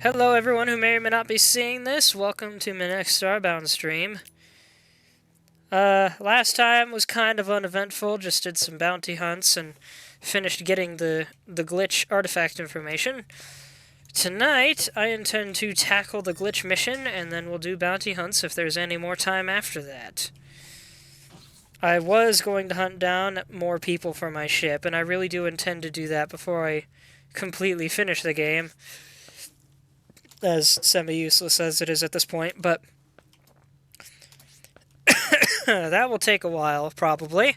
Hello everyone who may or may not be seeing this. Welcome to my next Starbound stream. Last time was kind of uneventful, just did some bounty hunts and finished getting the glitch artifact information. Tonight, I intend to tackle the glitch mission, and then we'll do bounty hunts if there's any more time after that. I was going to hunt down more people for my ship, and I really do intend to do that before I completely finish the game, as semi-useless as it is at this point, but that will take a while, probably.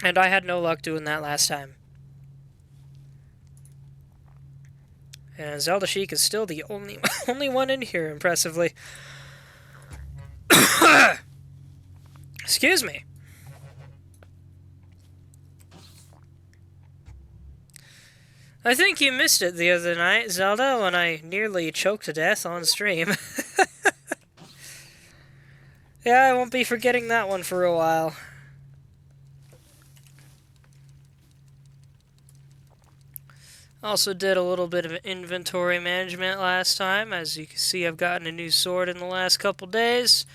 And I had no luck doing that last time. And Zelda Sheik is still the only one in here, impressively. Excuse me. I think you missed it the other night, Zelda, when I nearly choked to death on stream. Yeah, I won't be forgetting that one for a while. Also did a little bit of inventory management last time. As you can see, I've gotten a new sword in the last couple days.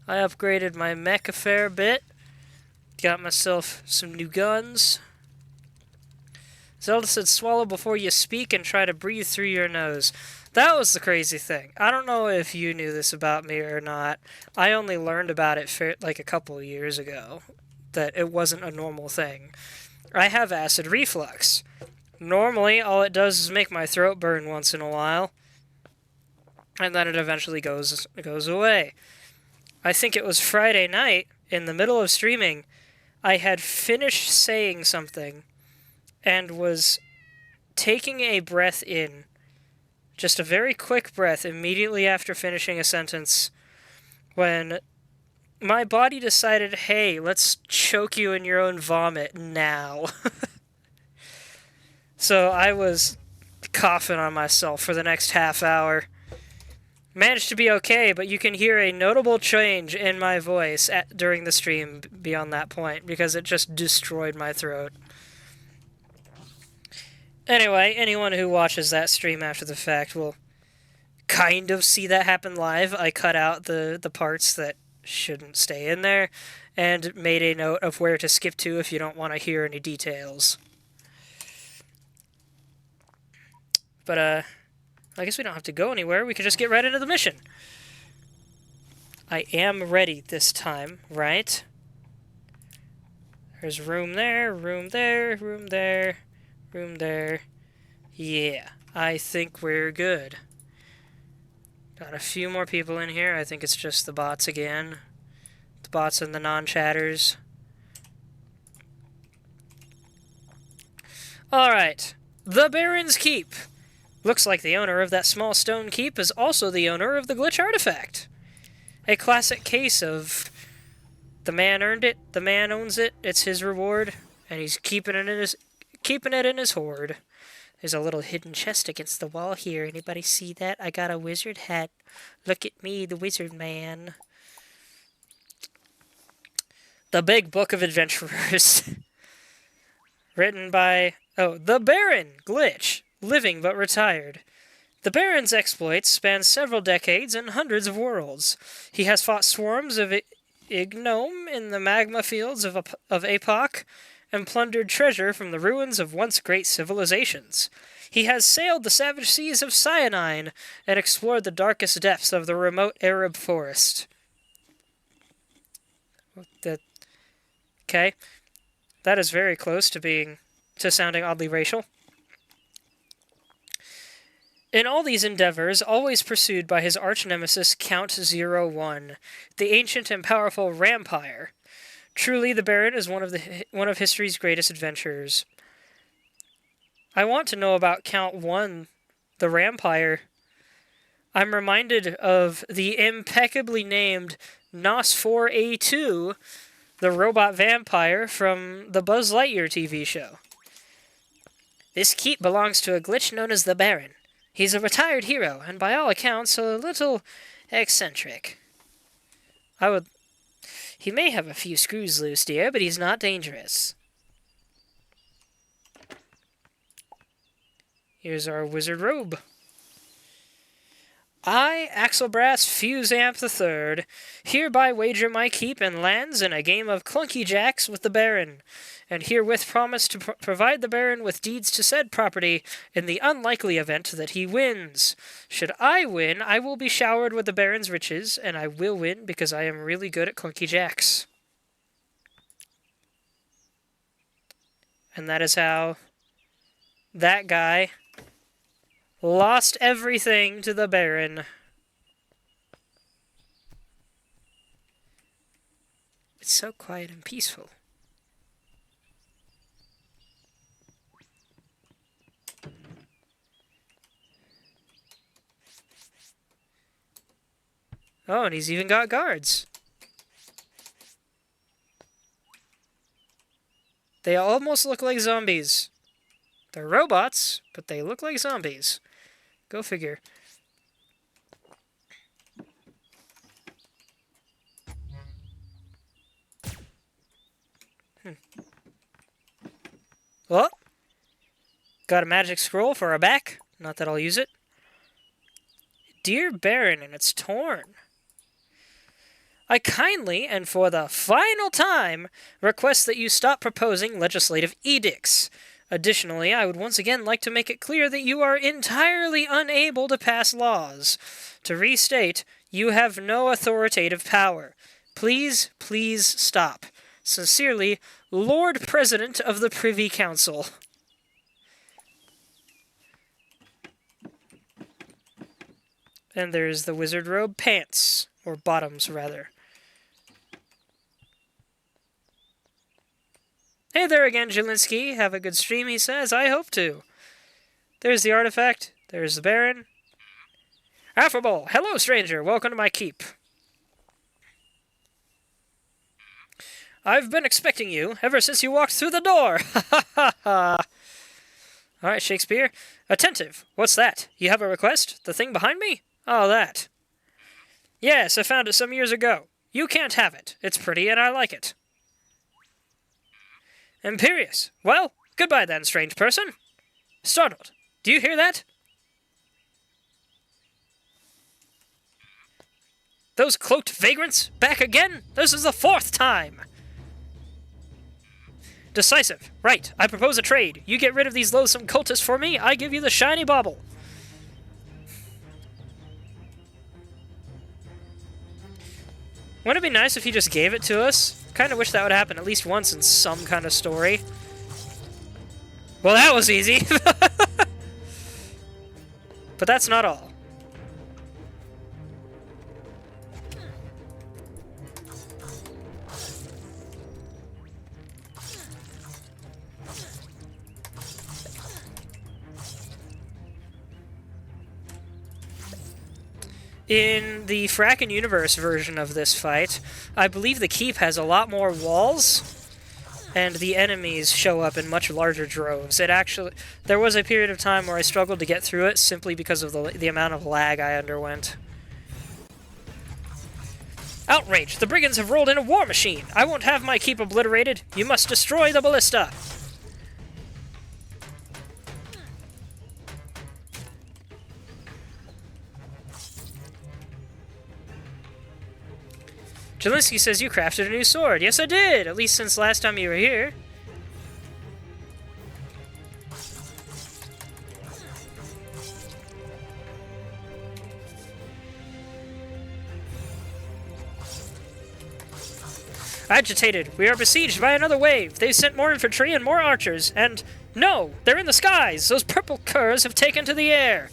I upgraded my mech a fair bit. Got myself some new guns. Zelda said swallow before you speak and try to breathe through your nose. That was the crazy thing. I don't know if you knew this about me or not. I only learned about it like a couple of years ago, that it wasn't a normal thing. I have acid reflux. Normally, all it does is make my throat burn once in a while, and then it eventually goes away. I think it was Friday night, in the middle of streaming, I had finished saying something, and was taking a breath in, just a very quick breath immediately after finishing a sentence, when my body decided, hey, let's choke you in your own vomit now. So I was coughing on myself for the next half hour. Managed to be okay, but you can hear a notable change in my voice during the stream beyond that point, because it just destroyed my throat. Anyway, anyone who watches that stream after the fact will kind of see that happen live. I cut out the parts that shouldn't stay in there, and made a note of where to skip to if you don't want to hear any details. But, I guess we don't have to go anywhere. We can just get right into the mission. I am ready this time, right? There's room there, room there, room there, room there. Yeah, I think we're good. Got a few more people in here. I think it's just the bots again. The bots and the non-chatters. Alright. The Baron's Keep. Looks like the owner of that small stone keep is also the owner of the glitch artifact. A classic case of the man earned it, the man owns it, it's his reward, and he's keeping it in his hoard. There's a little hidden chest against the wall here. Anybody see that? I got a wizard hat. Look at me, the wizard man. The Big Book of Adventurers. Written by, the Baron Glitch. Living but retired. The Baron's exploits span several decades and hundreds of worlds. He has fought swarms of Ignome in the magma fields of Apoc, and plundered treasure from the ruins of once great civilizations. He has sailed the savage seas of Cyanine and explored the darkest depths of the remote Arab forest. Okay. That is very close to sounding oddly racial. In all these endeavors, always pursued by his arch-nemesis Count 01, the ancient and powerful Rampire. Truly, the Baron is one of history's greatest adventurers. I want to know about Count 1, the Rampire. I'm reminded of the impeccably named Nos 4A2, the robot vampire from the Buzz Lightyear TV show. This keep belongs to a glitch known as the Baron. He's a retired hero, and by all accounts, a little eccentric. He may have a few screws loose, dear, but he's not dangerous. Here's our wizard robe. I, Axelbrass Fuseamp III, hereby wager my keep and lands in a game of clunky jacks with the Baron, and herewith promise to provide the Baron with deeds to said property in the unlikely event that he wins. Should I win, I will be showered with the Baron's riches, and I will win because I am really good at clunky jacks. And that is how that guy lost everything to the Baron. It's so quiet and peaceful. Oh, and he's even got guards. They almost look like zombies. They're robots, but they look like zombies. Go figure. Well, got a magic scroll for our back. Not that I'll use it. Dear Baron, and it's torn. I kindly, and for the final time, request that you stop proposing legislative edicts. Additionally, I would once again like to make it clear that you are entirely unable to pass laws. To restate, you have no authoritative power. Please, please stop. Sincerely, Lord President of the Privy Council. And there's the wizard robe pants, or bottoms, rather. Hey there again, Jelinski. Have a good stream, he says. I hope to. There's the artifact. There's the Baron. Affable. Hello, stranger. Welcome to my keep. I've been expecting you ever since you walked through the door. Ha ha ha ha. All right, Shakespeare. Attentive. What's that? You have a request? The thing behind me? Oh, that. Yes, I found it some years ago. You can't have it. It's pretty and I like it. Imperious. Well, goodbye then, strange person. Startled. Do you hear that? Those cloaked vagrants? Back again? This is the 4th time. Decisive. Right. I propose a trade. You get rid of these loathsome cultists for me, I give you the shiny bauble. Wouldn't it be nice if he just gave it to us? Kind of wish that would happen at least once in some kind of story. Well, that was easy. But that's not all. In the Fracken Universe version of this fight, I believe the keep has a lot more walls, and the enemies show up in much larger droves. There was a period of time where I struggled to get through it simply because of the amount of lag I underwent. Outrage! The brigands have rolled in a war machine! I won't have my keep obliterated! You must destroy the ballista! Jelinski says you crafted a new sword. Yes, I did! At least since last time you were here. Agitated. We are besieged by another wave. They've sent more infantry and more archers. And no! They're in the skies! Those purple curs have taken to the air!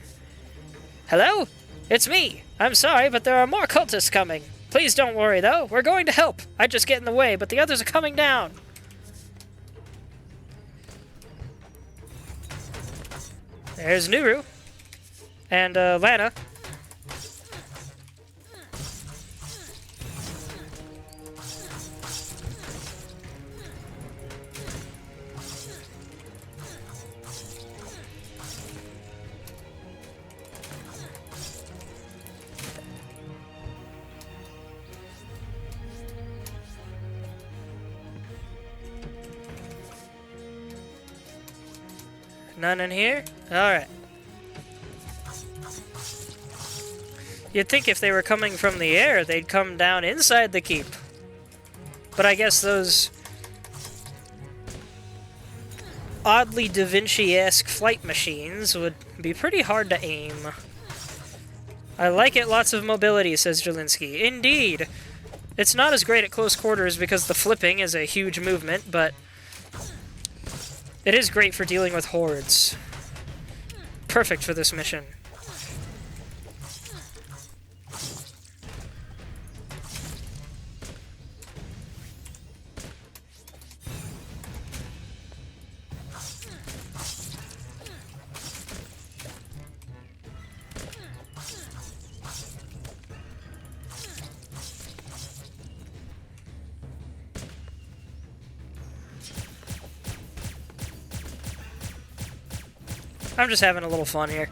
Hello? It's me. I'm sorry, but there are more cultists coming. Please don't worry, though. We're going to help. I just get in the way, but the others are coming down. There's Nuru. And, Lana. None in here? Alright. You'd think if they were coming from the air, they'd come down inside the keep. But I guess those oddly Da Vinci-esque flight machines would be pretty hard to aim. I like it, lots of mobility, says Jelinski. Indeed! It's not as great at close quarters because the flipping is a huge movement, but it is great for dealing with hordes. Perfect for this mission. I'm just having a little fun here.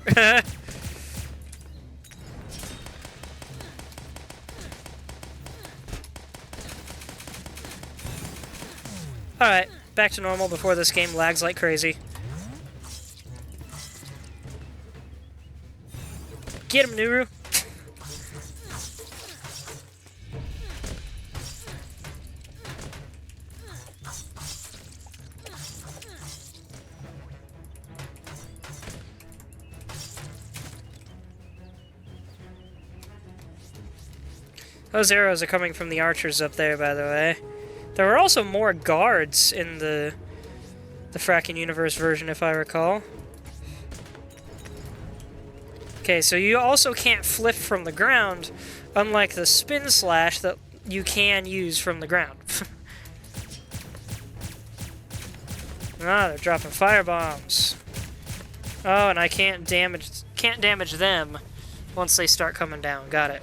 Alright, back to normal before this game lags like crazy. Get him, Nuru! Those arrows are coming from the archers up there, by the way. There were also more guards in the Fracking Universe version, if I recall. Okay, so you also can't flip from the ground, unlike the spin slash that you can use from the ground. Ah, they're dropping firebombs. Oh, and I can't damage them once they start coming down. Got it.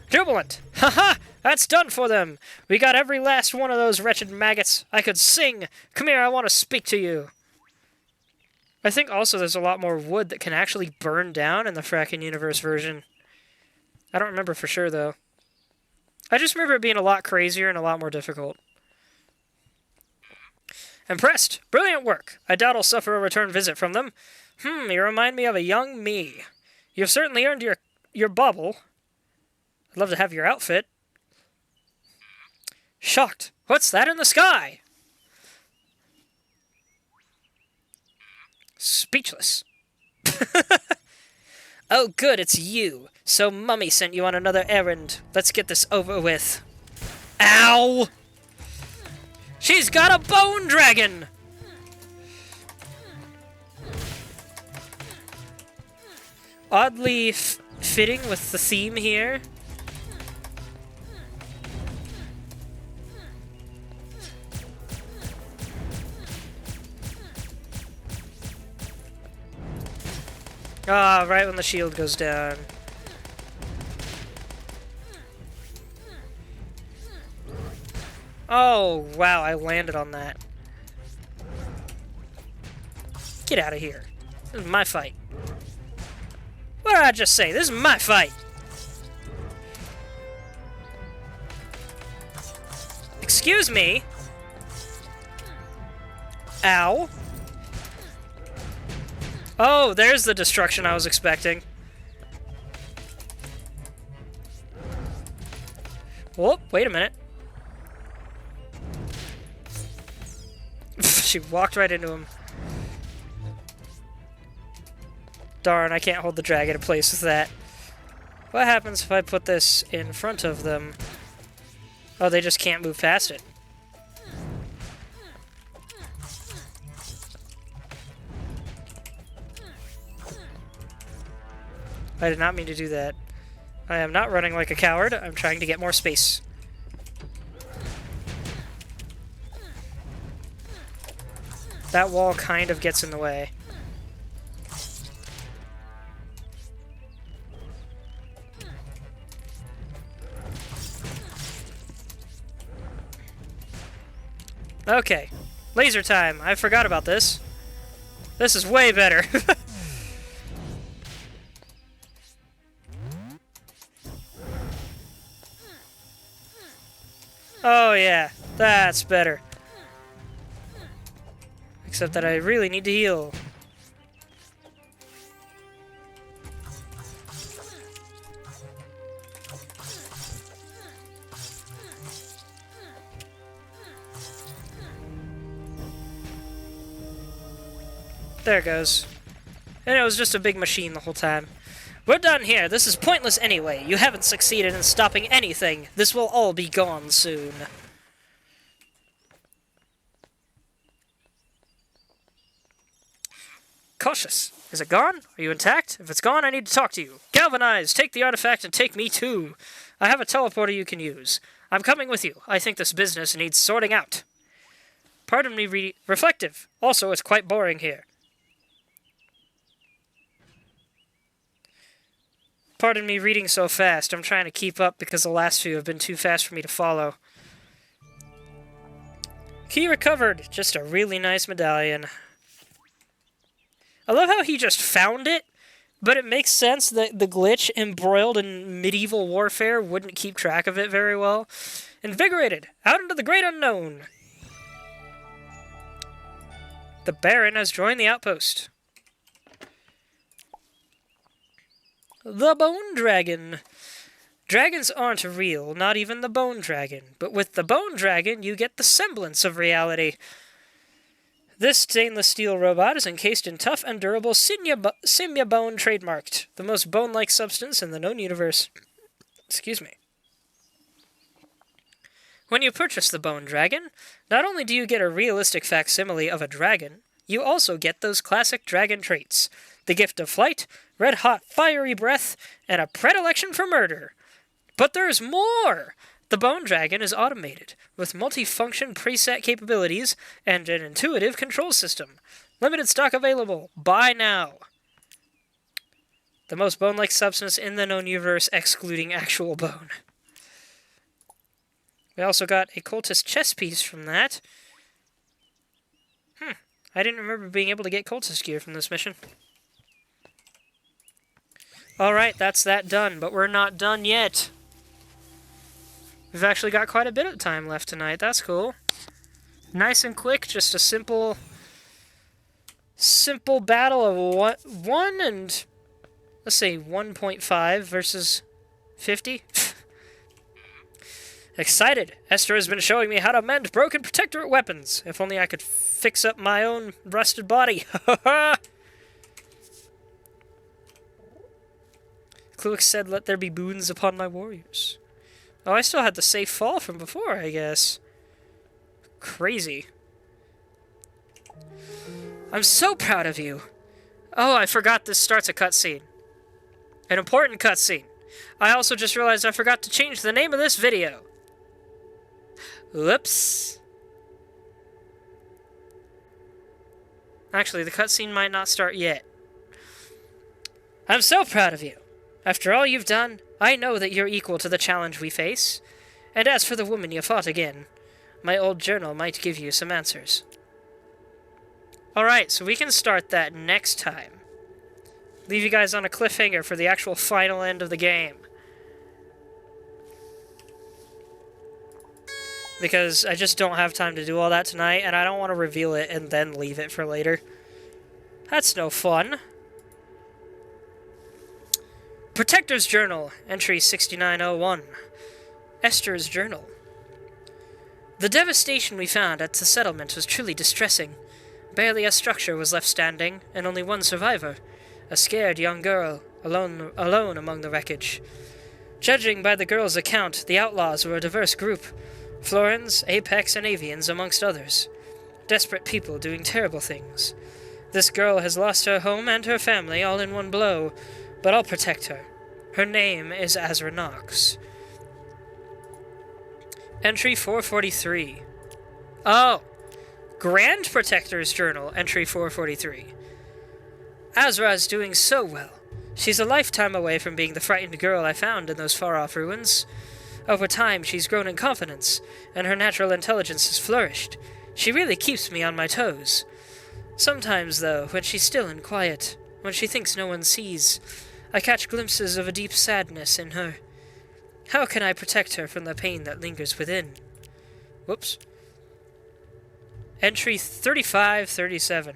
Jubilant! Haha! That's done for them! We got every last one of those wretched maggots. I could sing! Come here, I want to speak to you! I think also there's a lot more wood that can actually burn down in the Fracking Universe version. I don't remember for sure, though. I just remember it being a lot crazier and a lot more difficult. Impressed! Brilliant work! I doubt I'll suffer a return visit from them. You remind me of a young me. You've certainly earned your bauble. I'd love to have your outfit. Shocked. What's that in the sky? Speechless. Oh, good, it's you. So Mummy sent you on another errand. Let's get this over with. Ow! She's got a bone dragon! Oddly fitting with the theme here. Ah, right when the shield goes down. Oh, wow, I landed on that. Get out of here. This is my fight. What did I just say? This is my fight. Excuse me. Ow. Oh, there's the destruction I was expecting. Whoop, wait a minute. She walked right into him. Darn, I can't hold the dragon in place with that. What happens if I put this in front of them? Oh, they just can't move past it. I did not mean to do that. I am not running like a coward. I'm trying to get more space. That wall kind of gets in the way. Okay. Laser time. I forgot about this. This is way better. Oh yeah, that's better. Except that I really need to heal. There it goes. And it was just a big machine the whole time. We're done here. This is pointless anyway. You haven't succeeded in stopping anything. This will all be gone soon. Cautious. Is it gone? Are you intact? If it's gone, I need to talk to you. Galvanize! Take the artifact and take me too. I have a teleporter you can use. I'm coming with you. I think this business needs sorting out. Pardon me, reflective. Also, it's quite boring here. Pardon me reading so fast. I'm trying to keep up because the last few have been too fast for me to follow. Key recovered. Just a really nice medallion. I love how he just found it, but it makes sense that the glitch embroiled in medieval warfare wouldn't keep track of it very well. Invigorated. Out into the great unknown. The Baron has joined the outpost. The Bone Dragon. Dragons aren't real, not even the Bone Dragon. But with the Bone Dragon, you get the semblance of reality. This stainless steel robot is encased in tough and durable Simia bone trademarked, the most bone-like substance in the known universe. Excuse me. When you purchase the Bone Dragon, not only do you get a realistic facsimile of a dragon, you also get those classic dragon traits. The gift of flight, red-hot fiery breath, and a predilection for murder. But there's more! The Bone Dragon is automated, with multifunction preset capabilities and an intuitive control system. Limited stock available. Buy now. The most bone-like substance in the known universe, excluding actual bone. We also got a cultist chest piece from that. I didn't remember being able to get cultist gear from this mission. Alright, that's that done, but we're not done yet. We've actually got quite a bit of time left tonight. That's cool. Nice and quick, just a simple battle of one and, let's say, 1.5 versus 50. Excited. Esther has been showing me how to mend broken protectorate weapons. If only I could fix up my own rusted body. Kluik said, let there be boons upon my warriors. Oh, I still had the safe fall from before, I guess. Crazy. I'm so proud of you. Oh, I forgot this starts a cutscene. An important cutscene. I also just realized I forgot to change the name of this video. Whoops. Actually, the cutscene might not start yet. I'm so proud of you. After all you've done, I know that you're equal to the challenge we face. And as for the woman you fought again, my old journal might give you some answers. Alright, so we can start that next time. Leave you guys on a cliffhanger for the actual final end of the game. Because I just don't have time to do all that tonight, and I don't want to reveal it and then leave it for later. That's no fun. Protector's Journal, entry 6901. Esther's Journal. The devastation we found at the settlement was truly distressing. Barely a structure was left standing, and only one survivor, a scared young girl, alone among the wreckage. Judging by the girl's account, the outlaws were a diverse group, Florins, Apex, and Avians amongst others. Desperate people doing terrible things. This girl has lost her home and her family all in one blow, but I'll protect her. Her name is Azra Nox. Entry 443. Oh! Grand Protector's Journal, entry 443. Azra is doing so well. She's a lifetime away from being the frightened girl I found in those far-off ruins. Over time, she's grown in confidence, and her natural intelligence has flourished. She really keeps me on my toes. Sometimes, though, when she's still and quiet, when she thinks no one sees, I catch glimpses of a deep sadness in her. How can I protect her from the pain that lingers within? Whoops. Entry 3537.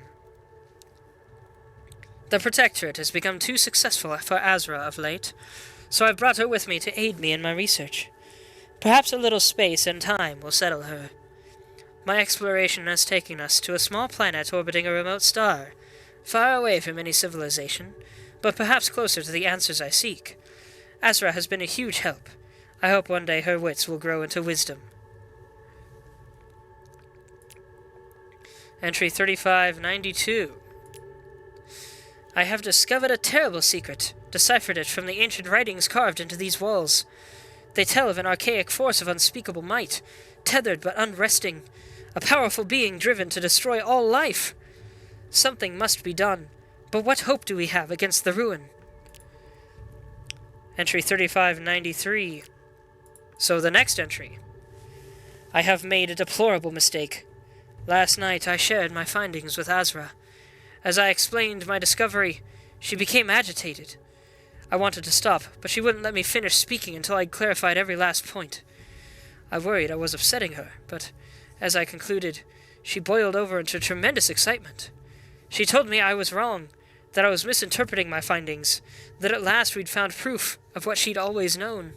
The Protectorate has become too successful for Azra of late, so I've brought her with me to aid me in my research. Perhaps a little space and time will settle her. My exploration has taken us to a small planet orbiting a remote star, far away from any civilization, but perhaps closer to the answers I seek. Azra has been a huge help. I hope one day her wits will grow into wisdom. Entry 3592. I have discovered a terrible secret, deciphered it from the ancient writings carved into these walls. They tell of an archaic force of unspeakable might, tethered but unresting, a powerful being driven to destroy all life. Something must be done, but what hope do we have against the ruin? Entry 3593. So the next entry. I have made a deplorable mistake. Last night I shared my findings with Azra. As I explained my discovery, she became agitated. I wanted to stop, but she wouldn't let me finish speaking until I'd clarified every last point. I worried I was upsetting her, but as I concluded, she boiled over into tremendous excitement. She told me I was wrong, that I was misinterpreting my findings, that at last we'd found proof of what she'd always known.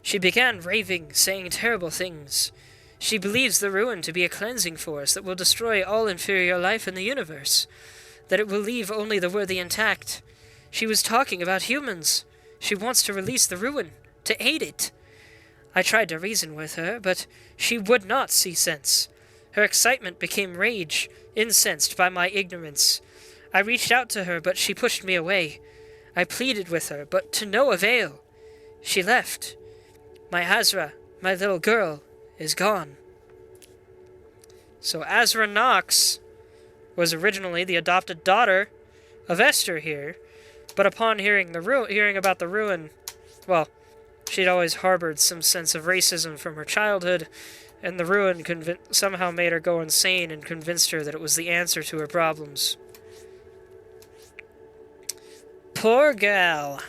She began raving, saying terrible things. She believes the ruin to be a cleansing force that will destroy all inferior life in the universe, that it will leave only the worthy intact. She was talking about humans. She wants to release the ruin, to aid it. I tried to reason with her, but she would not see sense. Her excitement became rage, incensed by my ignorance. I reached out to her, but she pushed me away. I pleaded with her, but to no avail. She left. My Azra, my little girl, is gone. So Azra Nox was originally the adopted daughter of Esther here, but upon hearing about the ruin, well, she'd always harbored some sense of racism from her childhood, and the ruin somehow made her go insane and convinced her that it was the answer to her problems. Poor gal.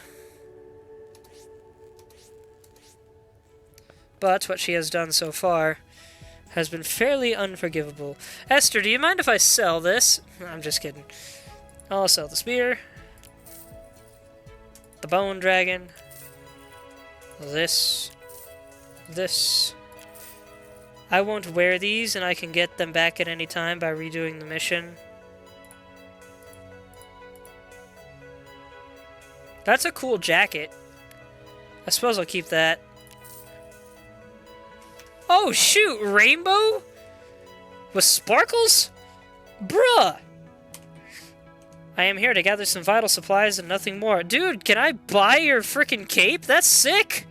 But what she has done so far has been fairly unforgivable. Esther, do you mind if I sell this? I'm just kidding. I'll sell the spear, the bone dragon, this. I won't wear these, and I can get them back at any time by redoing the mission. That's a cool jacket. I suppose I'll keep that. Oh shoot, rainbow? With sparkles? Bruh! I am here to gather some vital supplies and nothing more. Dude, can I buy your frickin' cape? That's sick!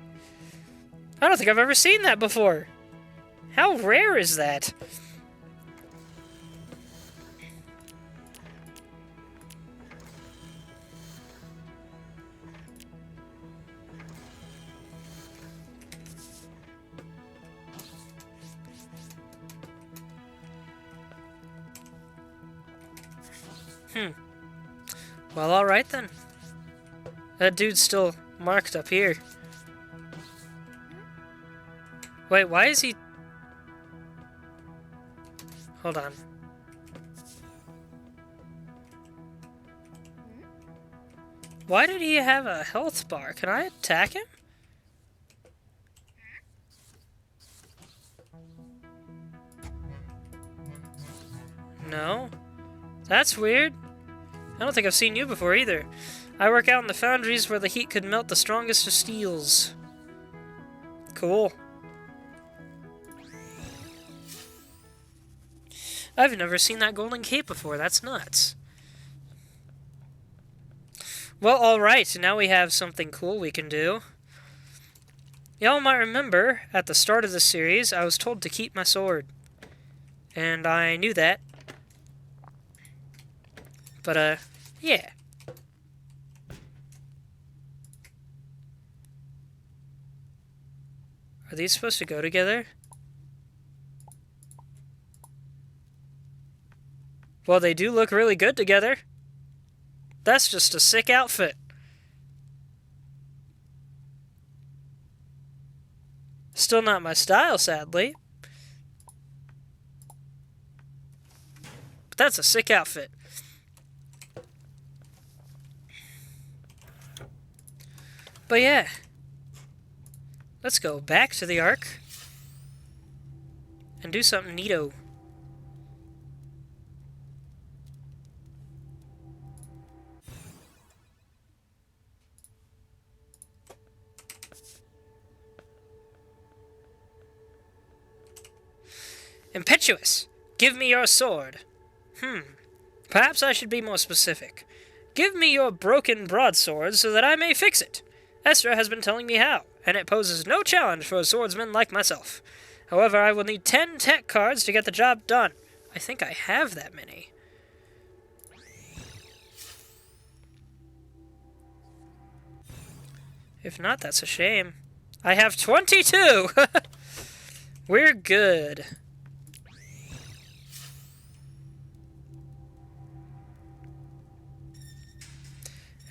I don't think I've ever seen that before. How rare is that? Well, alright then. That dude's still marked up here. Wait, why is he... Hold on. Why did he have a health bar? Can I attack him? No? That's weird. I don't think I've seen you before either. I work out in the foundries where the heat could melt the strongest of steels. Cool. I've never seen that golden cape before. That's nuts. Well, alright. Now we have something cool we can do. Y'all might remember, at the start of the series, I was told to keep my sword. And I knew that. But, yeah. Are these supposed to go together? Well, they do look really good together. That's just a sick outfit. Still not my style, sadly. But that's a sick outfit. But yeah. Let's go back to the Ark and do something neato. Impetuous! Give me your sword. Perhaps I should be more specific. Give me your broken broadsword so that I may fix it. Estra has been telling me how, and it poses no challenge for a swordsman like myself. However, I will need 10 tech cards to get the job done. I think I have that many. If not, that's a shame. I have 22! We're good.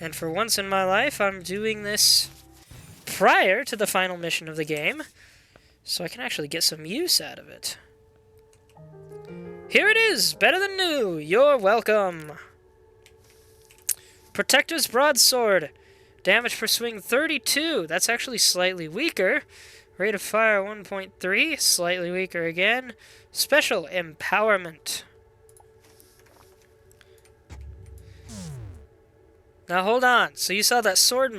And for once in my life, I'm doing this prior to the final mission of the game, so I can actually get some use out of it. Here it is! Better than new! You're welcome! Protector's Broadsword. Damage per swing 32. That's actually slightly weaker. Rate of fire 1.3. Slightly weaker again. Special Empowerment. Now hold on. So you saw that sword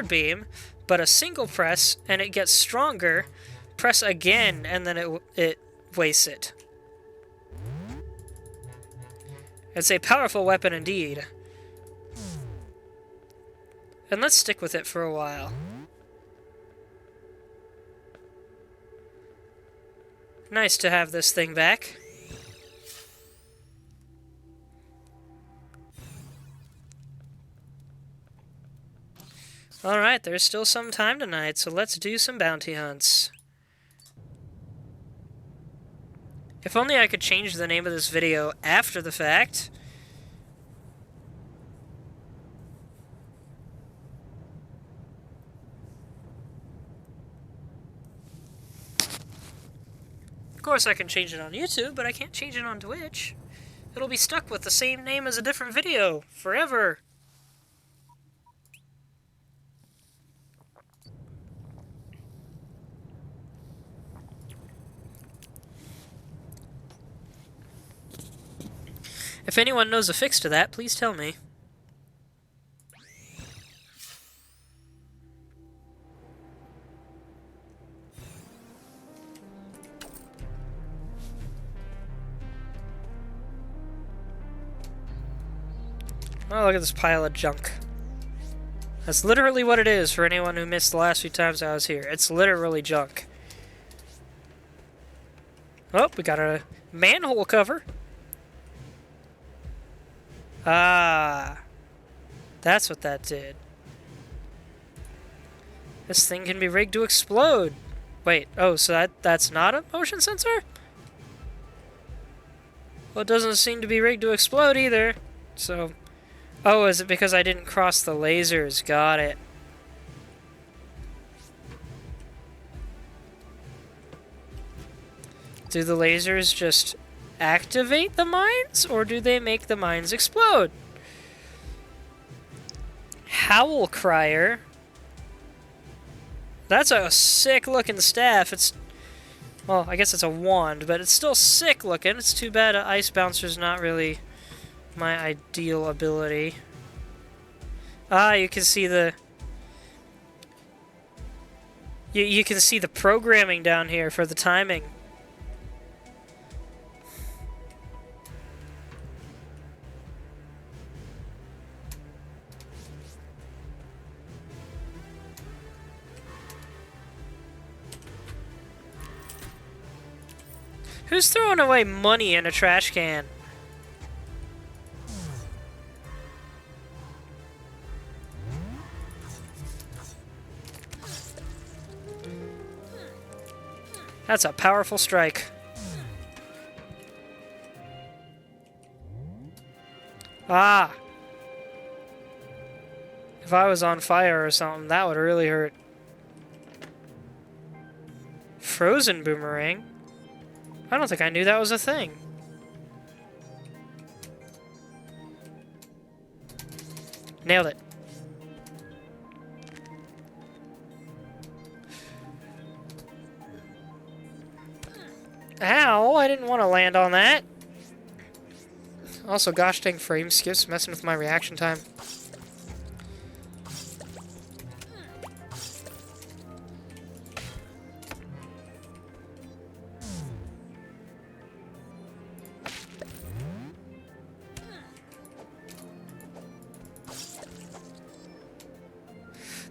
beam, but a single press and it gets stronger. Press again and then it wastes it. It's a powerful weapon indeed. And let's stick with it for a while. Nice to have this thing back. Alright, there's still some time tonight, so let's do some bounty hunts. If only I could change the name of this video after the fact. Of course I can change it on YouTube, but I can't change it on Twitch. It'll be stuck with the same name as a different video forever. If anyone knows a fix to that, please tell me. Oh, look at this pile of junk. That's literally what it is for anyone who missed the last few times I was here. It's literally junk. Oh, we got a manhole cover. Ah, that's what that did. This thing can be rigged to explode. Wait, oh, so that's not a motion sensor? Well, it doesn't seem to be rigged to explode either. So, oh, is it because I didn't cross the lasers? Got it. Do the lasers just activate the mines, or do they make the mines explode? Howl Crier. That's a sick-looking staff. It's, well, I guess it's a wand, but it's still sick-looking. It's too bad Ice Bouncer's not really my ideal ability. Ah, you can see the... You can see the programming down here for the timing. Who's throwing away money in a trash can? That's a powerful strike. Ah! If I was on fire or something, that would really hurt. Frozen boomerang? I don't think I knew that was a thing. Nailed it. Ow, I didn't want to land on that. Also, gosh dang frame skips messing with my reaction time.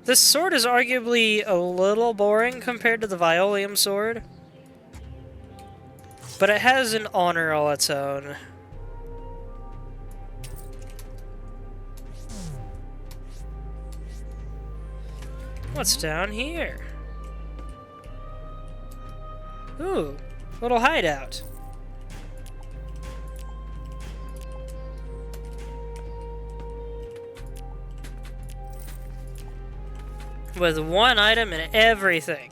This sword is arguably a little boring compared to the Violium sword, but it has an honor all its own. What's down here? Ooh, little hideout. With one item and everything.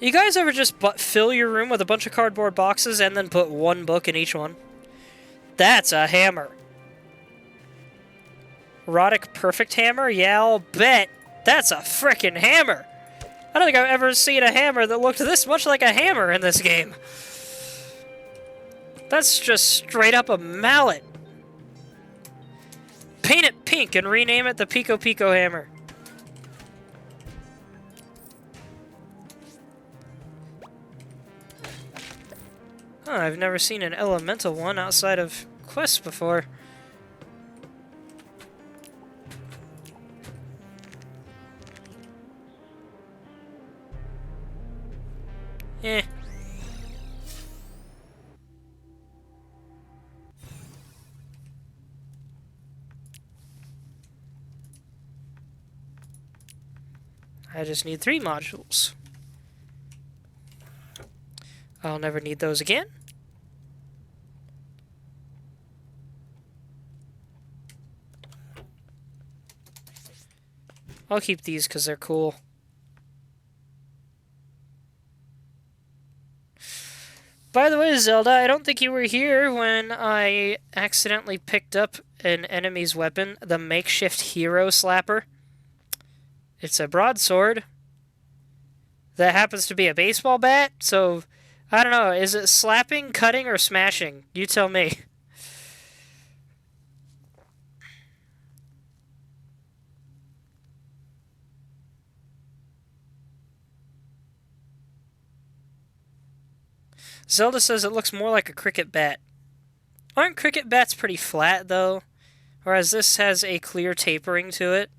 You guys ever just fill your room with a bunch of cardboard boxes and then put one book in each one? That's a hammer. Erotic perfect hammer? Yeah, I'll bet. That's a frickin' hammer. I don't think I've ever seen a hammer that looked this much like a hammer in this game. That's just straight up a mallet. Paint it pink and rename it the Pico Pico Hammer. Huh, I've never seen an elemental one outside of quests before. Eh. I just need 3 modules. I'll never need those again. I'll keep these because they're cool. By the way, Zelda, I don't think you were here when I accidentally picked up an enemy's weapon, the makeshift hero slapper. It's a broadsword that happens to be a baseball bat, so I don't know, is it slapping, cutting, or smashing? You tell me. Zelda says it looks more like a cricket bat. Aren't cricket bats pretty flat, though? Whereas this has a clear tapering to it.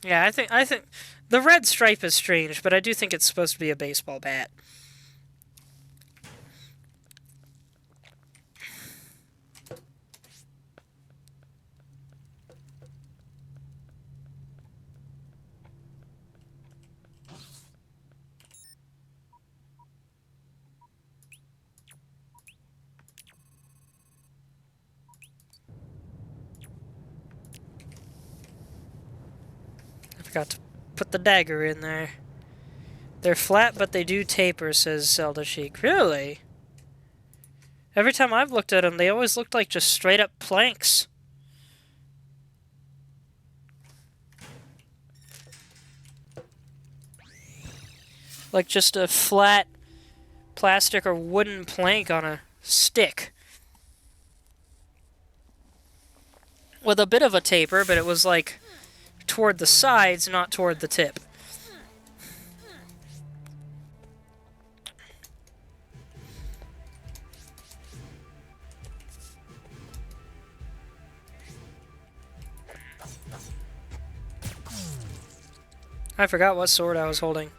Yeah, I think the red stripe is strange, but I do think it's supposed to be a baseball bat. I forgot to put the dagger in there. They're flat, but they do taper, says Zelda Chic. Really? Every time I've looked at them, they always looked like just straight up planks. Like just a flat plastic or wooden plank on a stick. With a bit of a taper, but it was like toward the sides, not toward the tip. I forgot what sword I was holding.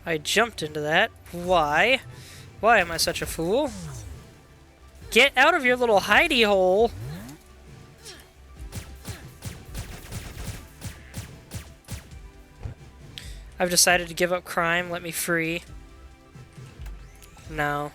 I jumped into that. Why? Why am I such a fool? Get out of your little hidey hole! I've decided to give up crime. Let me free. No.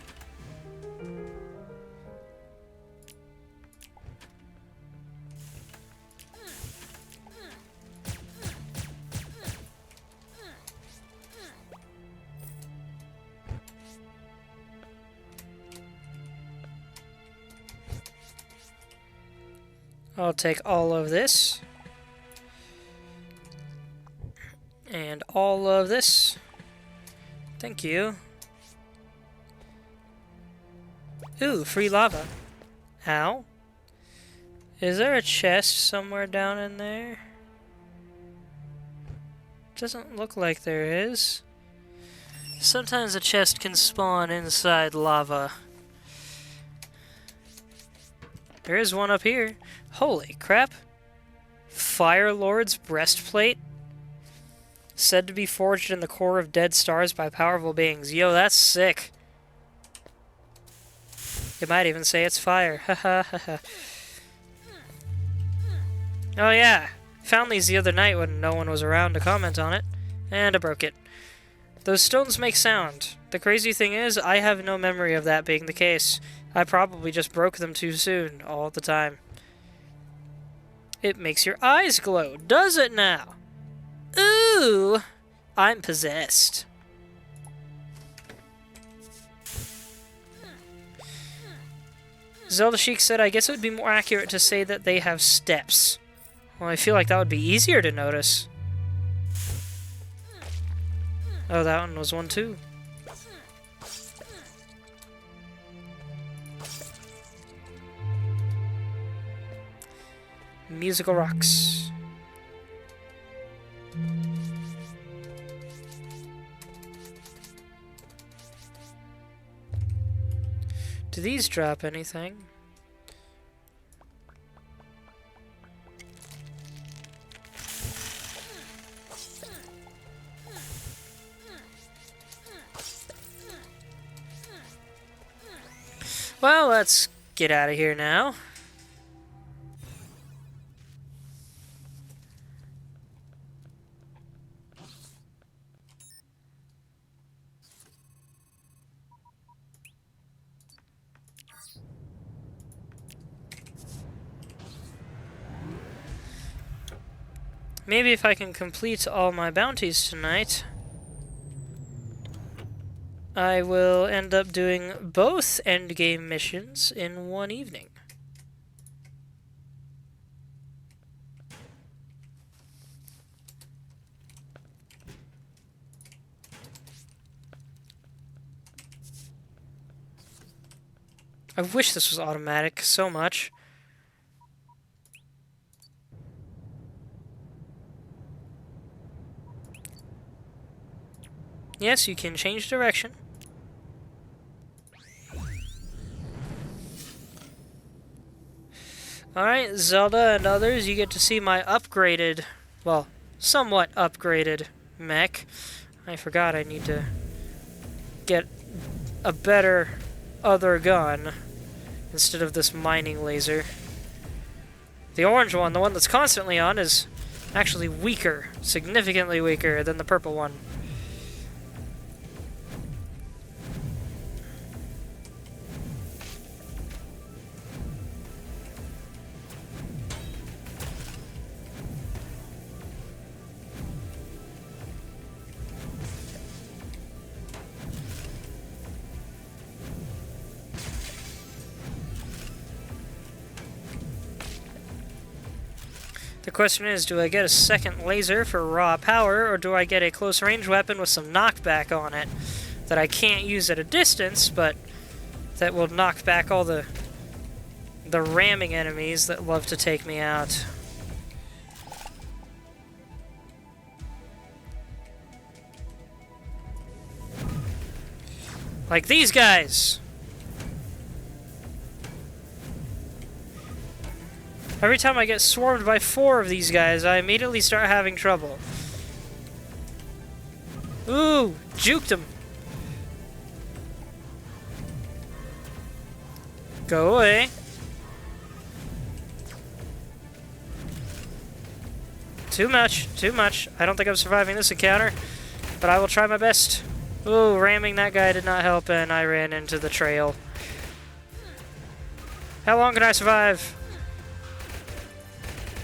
I'll take all of this. And all of this. Thank you. Ooh, free lava. Ow. Is there a chest somewhere down in there? Doesn't look like there is. Sometimes a chest can spawn inside lava. There is one up here. Holy crap. Fire Lord's breastplate? Said to be forged in the core of dead stars by powerful beings. Yo, that's sick. It might even say it's fire. Haha. Oh yeah. Found these the other night when no one was around to comment on it. And I broke it. Those stones make sound. The crazy thing is, I have no memory of that being the case. I probably just broke them too soon, all the time. It makes your eyes glow, does it now? Ooh! I'm possessed. Zelda Sheik said, I guess it would be more accurate to say that they have steps. Well, I feel like that would be easier to notice. Oh, that one was one too. Musical rocks. Do these drop anything? Well, let's get out of here now. Maybe if I can complete all my bounties tonight, I will end up doing both endgame missions in one evening. I wish this was automatic so much. Yes, you can change direction. Alright, Zelda and others, you get to see my upgraded, well, somewhat upgraded mech. I forgot I need to get a better other gun instead of this mining laser. The orange one, the one that's constantly on, is actually weaker, significantly weaker than the purple one. The question is, do I get a second laser for raw power, or do I get a close-range weapon with some knockback on it that I can't use at a distance, but that will knock back all the ramming enemies that love to take me out? Like these guys! Every time I get swarmed by 4 of these guys, I immediately start having trouble. Ooh! Juked him! Go away. Too much, too much. I don't think I'm surviving this encounter, but I will try my best. Ooh, ramming that guy did not help, and I ran into the trail. How long can I survive?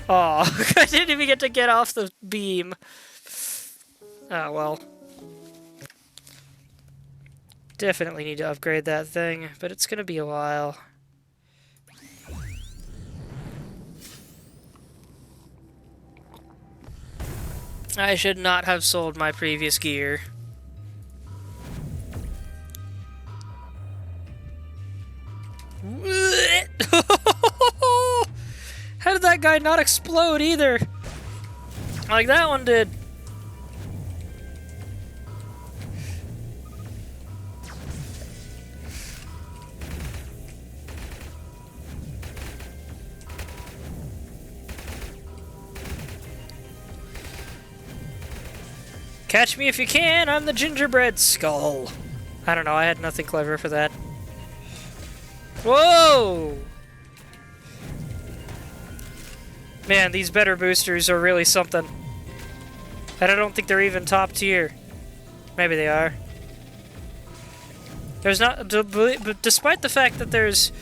Aw, I didn't even get to get off the beam. Oh, well. Definitely need to upgrade that thing, but it's gonna be a while. I should not have sold my previous gear. that guy not explode either? Like that one did. Catch me if you can, I'm the gingerbread skull. I don't know, I had nothing clever for that. Whoa! Man, these better boosters are really something. And I don't think they're even top tier. Maybe they are. There's not, but despite the fact that there's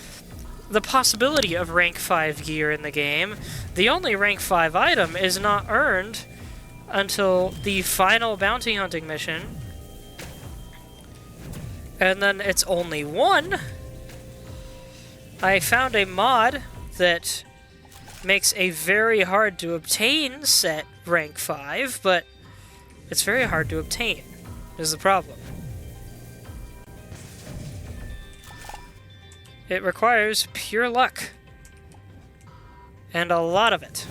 the possibility of rank 5 gear in the game, the only rank 5 item is not earned until the final bounty hunting mission. And then it's only one. I found a mod that makes a very hard to obtain set rank 5, but it's very hard to obtain, is the problem. It requires pure luck. And a lot of it.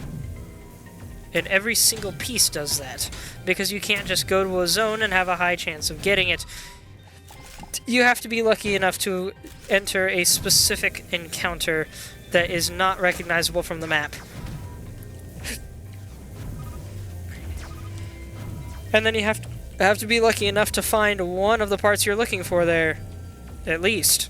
And every single piece does that, because you can't just go to a zone and have a high chance of getting it. You have to be lucky enough to enter a specific encounter that is not recognizable from the map. And then you have to be lucky enough to find one of the parts you're looking for there, at least.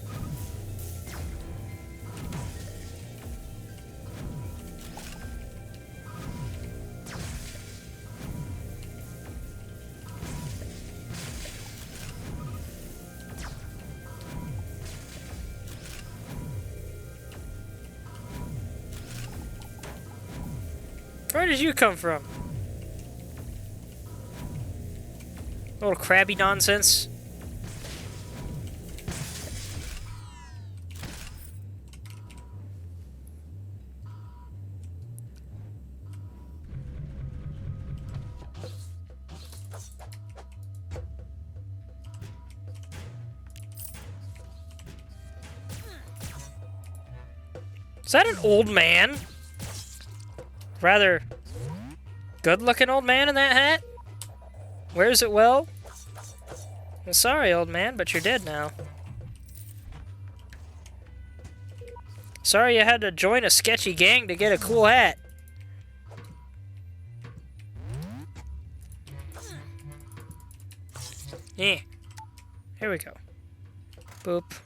Where did you come from? Little crabby nonsense. Is that an old man? Rather good-looking old man in that hat? Wears it well? I'm sorry, old man, but you're dead now. Sorry you had to join a sketchy gang to get a cool hat. Yeah. Here we go. Boop.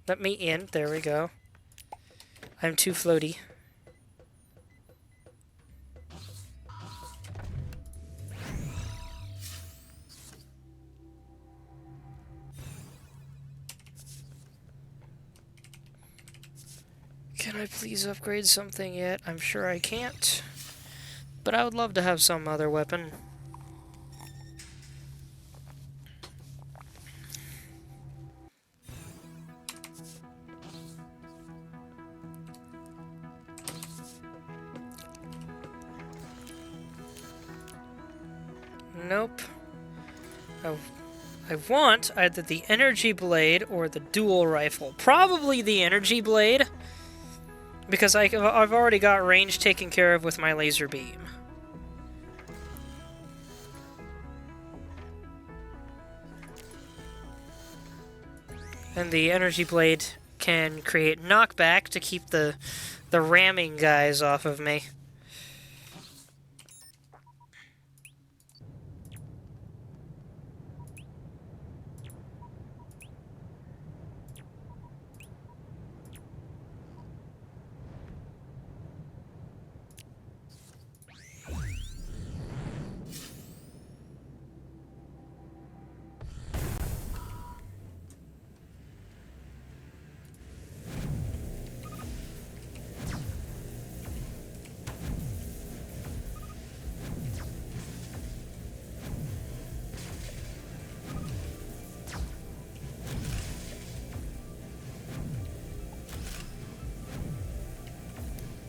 Let me in. There we go. I'm too floaty. Can I please upgrade something yet? I'm sure I can't. But I would love to have some other weapon. Nope. I want either the energy blade or the dual rifle. Probably the energy blade, because I've already got range taken care of with my laser beam. And the energy blade can create knockback to keep the ramming guys off of me.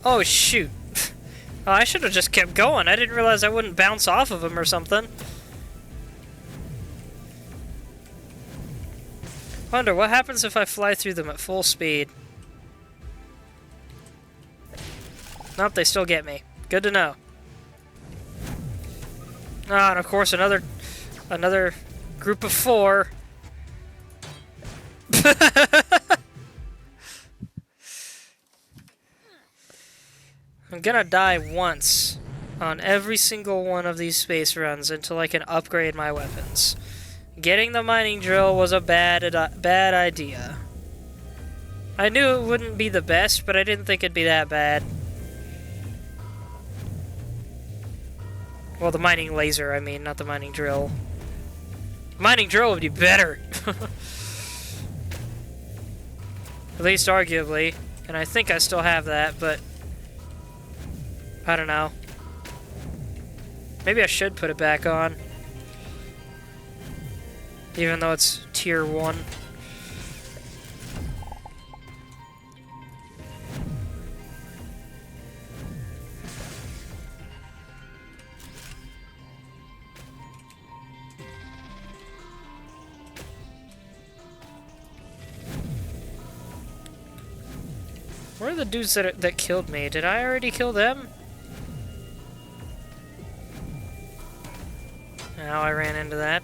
Oh, shoot. Oh, I should have just kept going. I didn't realize I wouldn't bounce off of him or something. Wonder what happens if I fly through them at full speed. Nope, they still get me. Good to know. Ah, and of course another group of 4. I'm gonna die once on every single one of these space runs until I can upgrade my weapons. Getting the mining drill was a bad idea. I knew it wouldn't be the best, but I didn't think it'd be that bad. Well, the mining laser, I mean, not the mining drill. Mining drill would be better! At least arguably. And I think I still have that, but I don't know. Maybe I should put it back on. Even though it's tier 1. Where are the dudes that killed me? Did I already kill them? Now I ran into that.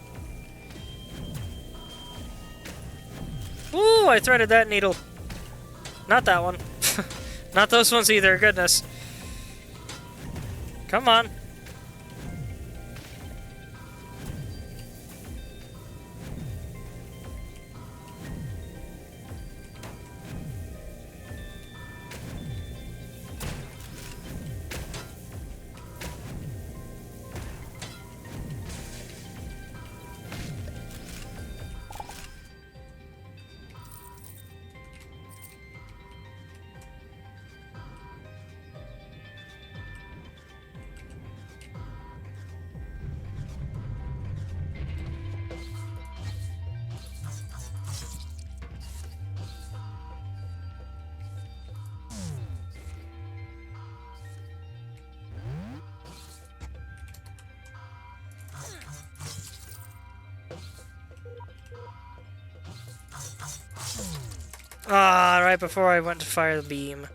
Ooh, I threaded that needle. Not that one. Not those ones either, goodness. Come on. Ah, right before I went to fire the beam.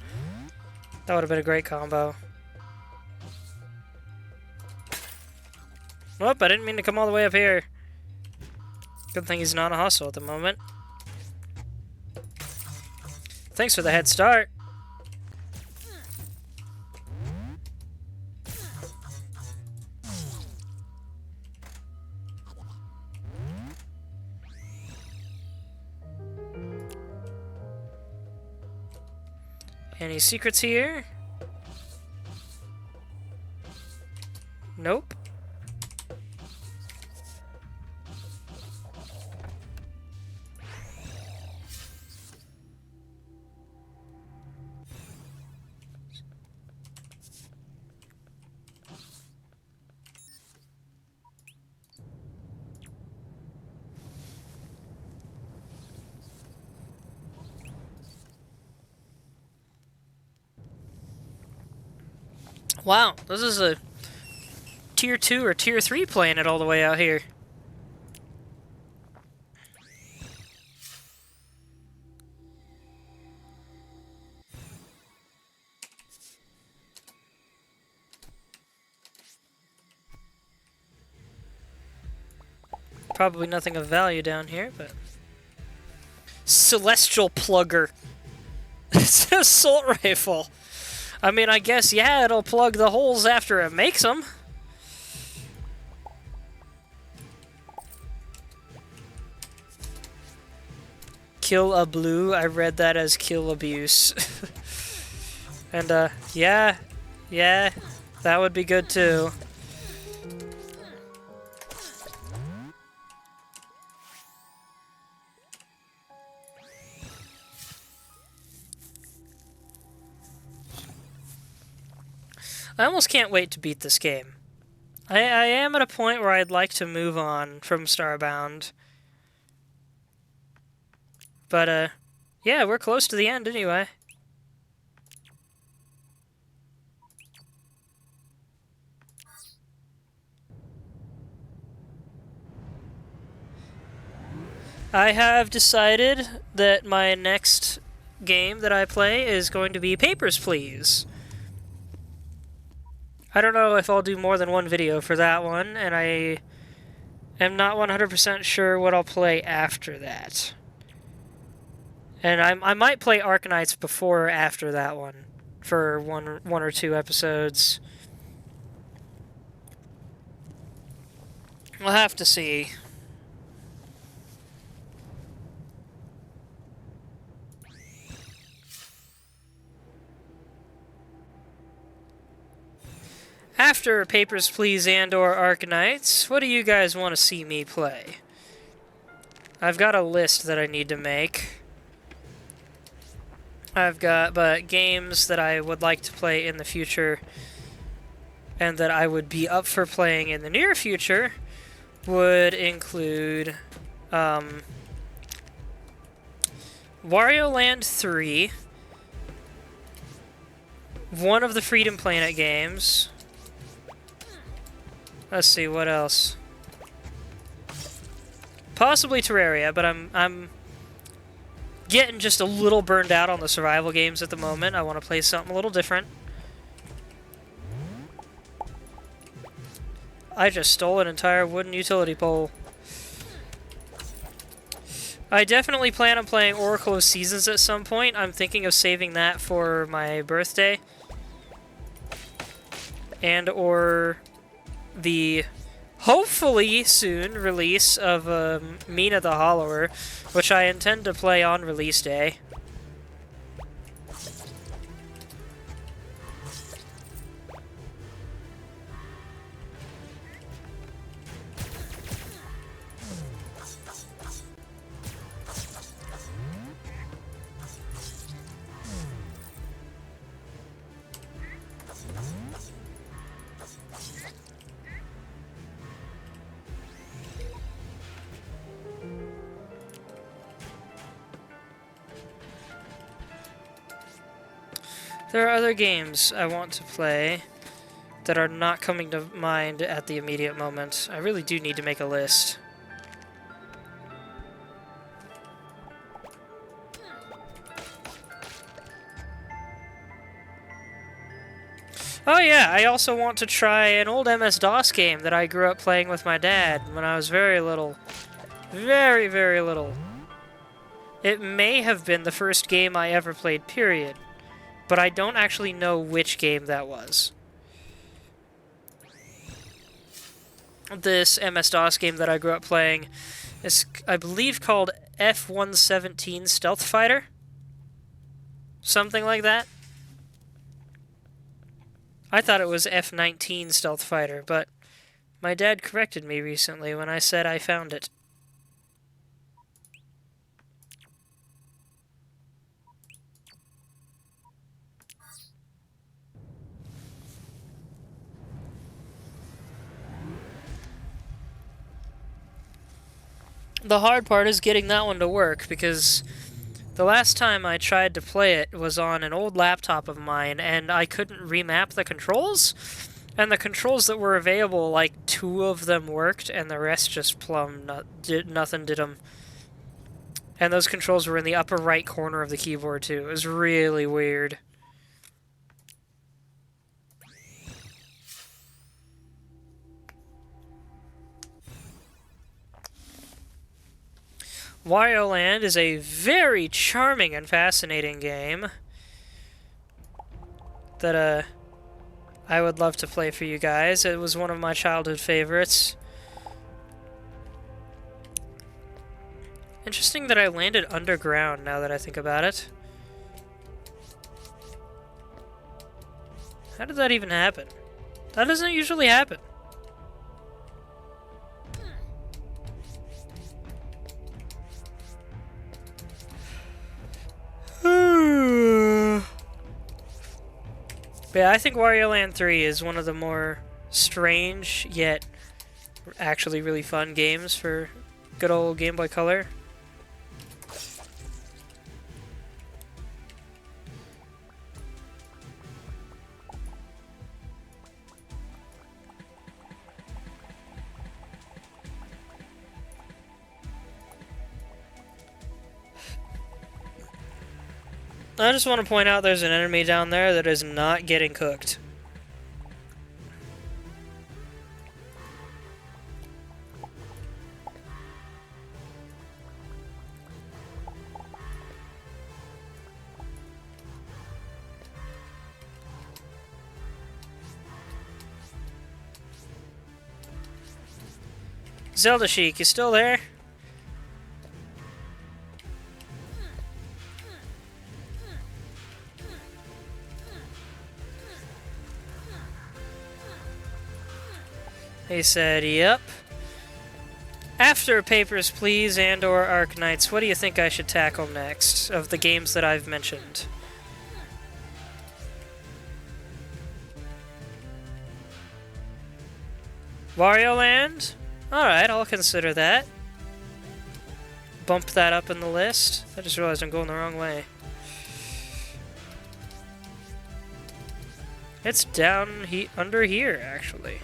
That would have been a great combo. Whoop, I didn't mean to come all the way up here. Good thing he's not a hostile at the moment. Thanks for the head start. Any secrets here? Nope. Wow, this is a tier 2 or tier 3 planet all the way out here. Probably nothing of value down here, but... Celestial plugger. It's an assault rifle. I mean, I guess, yeah, it'll plug the holes after it makes them. Kill a blue, I read that as kill abuse. And, yeah, that would be good too. I almost can't wait to beat this game. I am at a point where I'd like to move on from Starbound. But, yeah, we're close to the end anyway. I have decided that my next game that I play is going to be Papers, Please. I don't know if I'll do more than one video for that one, and I am not 100% sure what I'll play after that. And I might play Arknights before or after that one for one or two episodes. We'll have to see. After Papers, Please and/or Arknights, what do you guys want to see me play? I've got a list that I need to make. But games that I would like to play in the future and that I would be up for playing in the near future would include Wario Land 3, one of the Freedom Planet games. Let's see, what else? Possibly Terraria, but I'm getting just a little burned out on the survival games at the moment. I want to play something a little different. I just stole an entire wooden utility pole. I definitely plan on playing Oracle of Seasons at some point. I'm thinking of saving that for my birthday. And or the hopefully soon release of Mina the Hollower, which I intend to play on release day. There are other games I want to play that are not coming to mind at the immediate moment. I really do need to make a list. Oh yeah, I also want to try an old MS-DOS game that I grew up playing with my dad when I was very little. Very, very little. It may have been the first game I ever played, period. But I don't actually know which game that was. This MS-DOS game that I grew up playing is, I believe, called F-117 Stealth Fighter? Something like that. I thought it was F-19 Stealth Fighter, but my dad corrected me recently when I said I found it. The hard part is getting that one to work, because the last time I tried to play it was on an old laptop of mine, and I couldn't remap the controls. And the controls that were available, like 2 of them worked, and the rest just nothing did them. And those controls were in the upper right corner of the keyboard, too. It was really weird. Wario Land is a very charming and fascinating game that I would love to play for you guys. It was one of my childhood favorites. Interesting that I landed underground now that I think about it. How did that even happen? That doesn't usually happen. But yeah, I think Wario Land 3 is one of the more strange, yet actually really fun games for good old Game Boy Color. I just want to point out there's an enemy down there that is not getting cooked. Zelda Sheik, you still there? He said, yep. After Papers, Please and/or Arknights, what do you think I should tackle next of the games that I've mentioned? Wario Land? Alright, I'll consider that. Bump that up in the list. I just realized I'm going the wrong way. It's down under here, actually.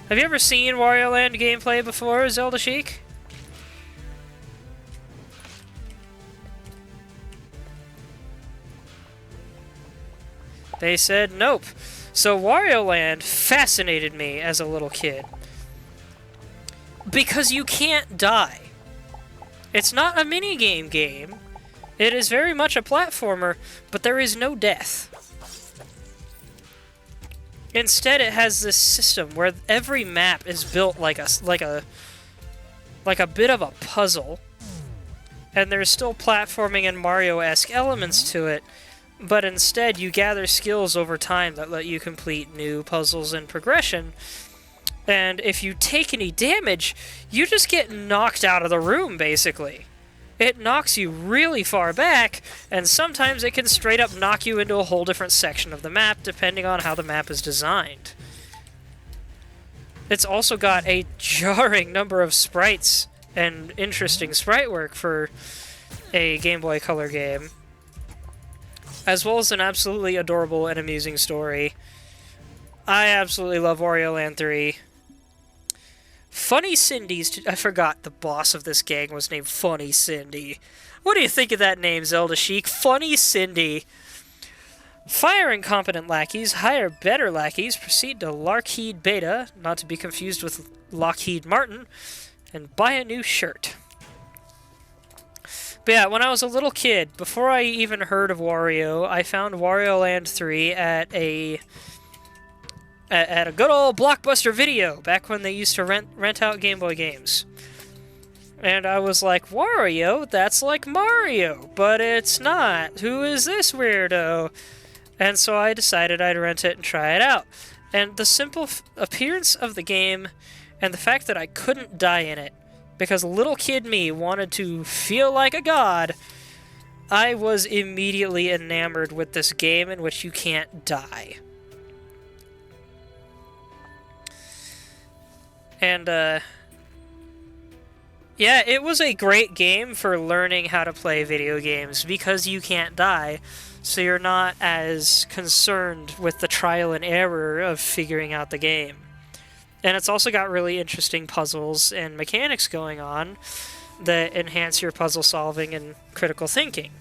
Have you ever seen Wario Land gameplay before, Zelda Sheik? They said nope. So Wario Land fascinated me as a little kid. Because you can't die. It's not a minigame game. It is very much a platformer, but there is no death. Instead, it has this system where every map is built like a bit of a puzzle, and there's still platforming and Mario-esque elements to it, but instead you gather skills over time that let you complete new puzzles and progression. And if you take any damage, you just get knocked out of the room, basically. It knocks you really far back, and sometimes it can straight up knock you into a whole different section of the map, depending on how the map is designed. It's also got a jarring number of sprites and interesting sprite work for a Game Boy Color game, as well as an absolutely adorable and amusing story. I absolutely love Wario Land 3. Funny Cindy's... I forgot the boss of this gang was named Funny Cindy. What do you think of that name, Zelda Sheik? Funny Cindy. Fire incompetent lackeys, hire better lackeys, proceed to Larkheed Beta, not to be confused with Lockheed Martin, and buy a new shirt. But yeah, when I was a little kid, before I even heard of Wario, I found Wario Land 3 at a good old Blockbuster Video, back when they used to rent out Game Boy games. And I was like, Wario? That's like Mario, but it's not. Who is this weirdo? And so I decided I'd rent it and try it out. And the simple appearance of the game, and the fact that I couldn't die in it, because little kid me wanted to feel like a god, I was immediately enamored with this game in which you can't die. And, yeah, it was a great game for learning how to play video games, because you can't die, so you're not as concerned with the trial and error of figuring out the game. And it's also got really interesting puzzles and mechanics going on that enhance your puzzle solving and critical thinking.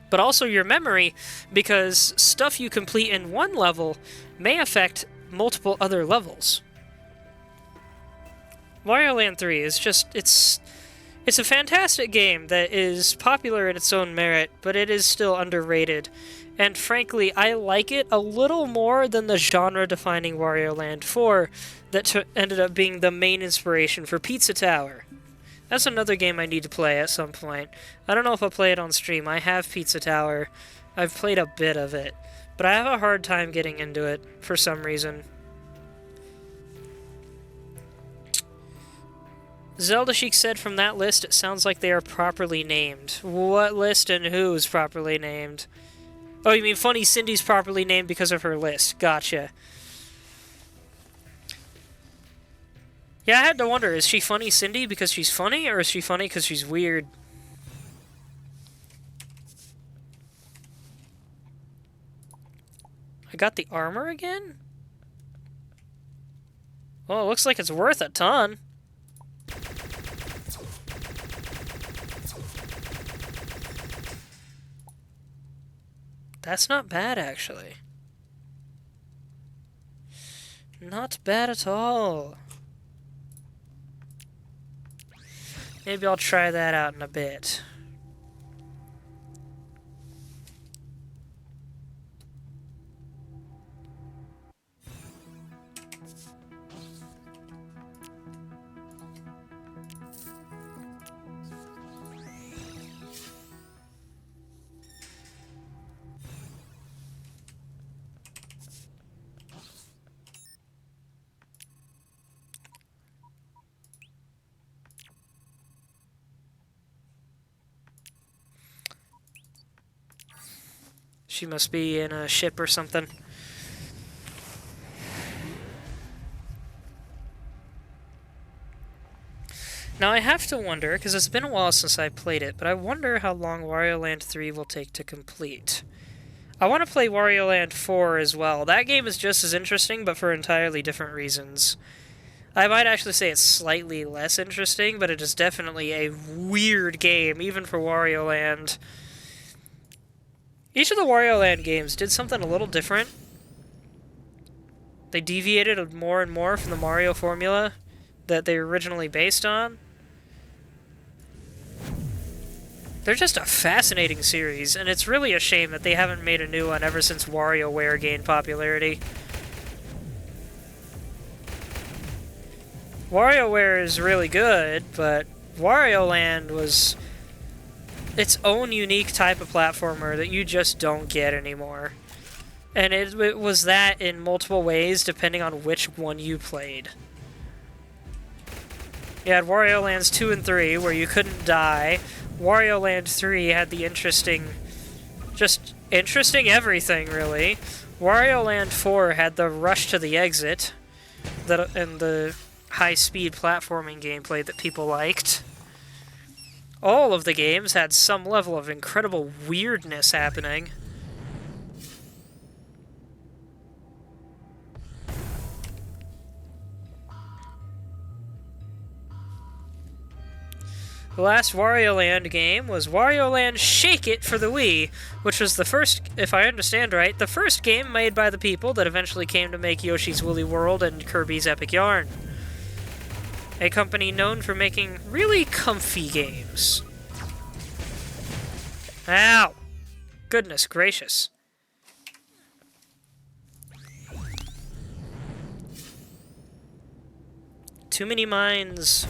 But also your memory, because stuff you complete in one level may affect multiple other levels. Wario Land 3 is just, it's a fantastic game that is popular in its own merit, but it is still underrated. And frankly, I like it a little more than the genre-defining Wario Land 4 that ended up being the main inspiration for Pizza Tower. That's another game I need to play at some point. I don't know if I'll play it on stream. I have Pizza Tower. I've played a bit of it, but I have a hard time getting into it for some reason. Zelda Sheik said from that list, it sounds like they are properly named. What list and who's properly named? Oh, you mean Funny Cindy's properly named because of her list. Gotcha. Yeah, I had to wonder, is she Funny Cindy because she's funny, or is she funny because she's weird? I got the armor again? Well, it looks like it's worth a ton. That's not bad, actually. Not bad at all. Maybe I'll try that out in a bit. She must be in a ship or something. Now I have to wonder, because it's been a while since I played it, but I wonder how long Wario Land 3 will take to complete. I want to play Wario Land 4 as well. That game is just as interesting, but for entirely different reasons. I might actually say it's slightly less interesting, but it is definitely a weird game, even for Wario Land. Each of the Wario Land games did something a little different. They deviated more and more from the Mario formula that they were originally based on. They're just a fascinating series, and it's really a shame that they haven't made a new one ever since WarioWare gained popularity. WarioWare is really good, but Wario Land was its own unique type of platformer that you just don't get anymore. And it was that in multiple ways, depending on which one you played. You had Wario Lands 2 and 3, where you couldn't die. Wario Land 3 had the interesting everything, really. Wario Land 4 had the rush to the exit, and the high-speed platforming gameplay that people liked. All of the games had some level of incredible weirdness happening. The last Wario Land game was Wario Land Shake It for the Wii, which was the first, if I understand right, the first game made by the people that eventually came to make Yoshi's Woolly World and Kirby's Epic Yarn. A company known for making really comfy games. Ow! Goodness gracious. Too many mines.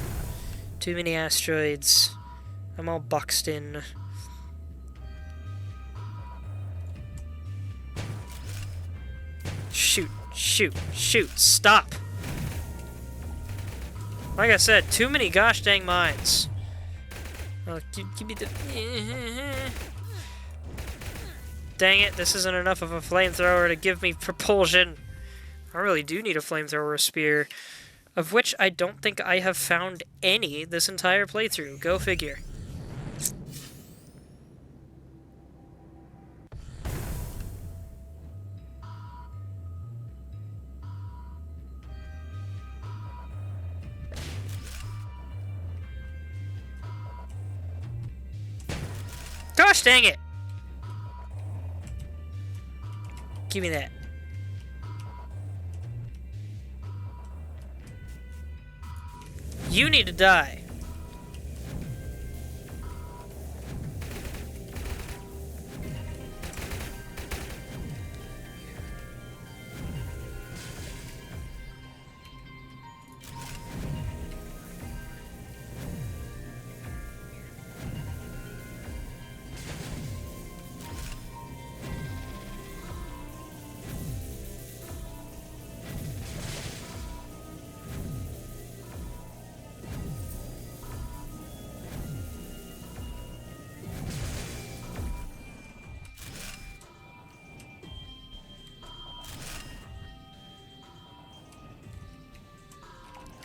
Too many asteroids. I'm all boxed in. Shoot, shoot, shoot, stop! Like I said, too many gosh dang mines. Oh, give me the... Dang it, this isn't enough of a flamethrower to give me propulsion. I really do need a flamethrower spear, of which I don't think I have found any this entire playthrough. Go figure. Gosh dang it! Give me that. You need to die.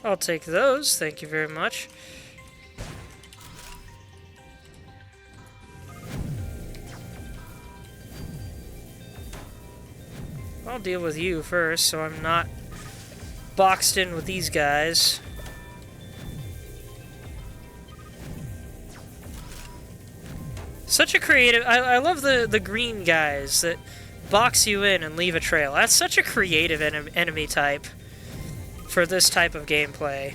I'll take those, thank you very much. I'll deal with you first, so I'm not boxed in with these guys. Such a creative... I love the green guys that box you in and leave a trail. That's such a creative enemy type for this type of gameplay.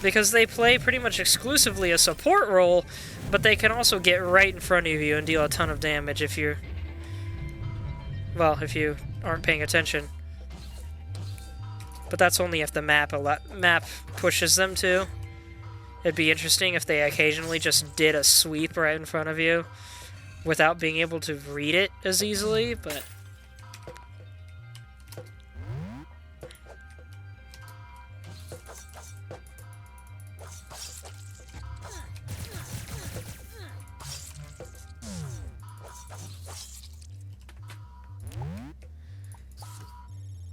Because they play pretty much exclusively a support role, but they can also get right in front of you and deal a ton of damage if you're... well, if you aren't paying attention. But that's only if the map pushes them to. It'd be interesting if they occasionally just did a sweep right in front of you without being able to read it as easily, but...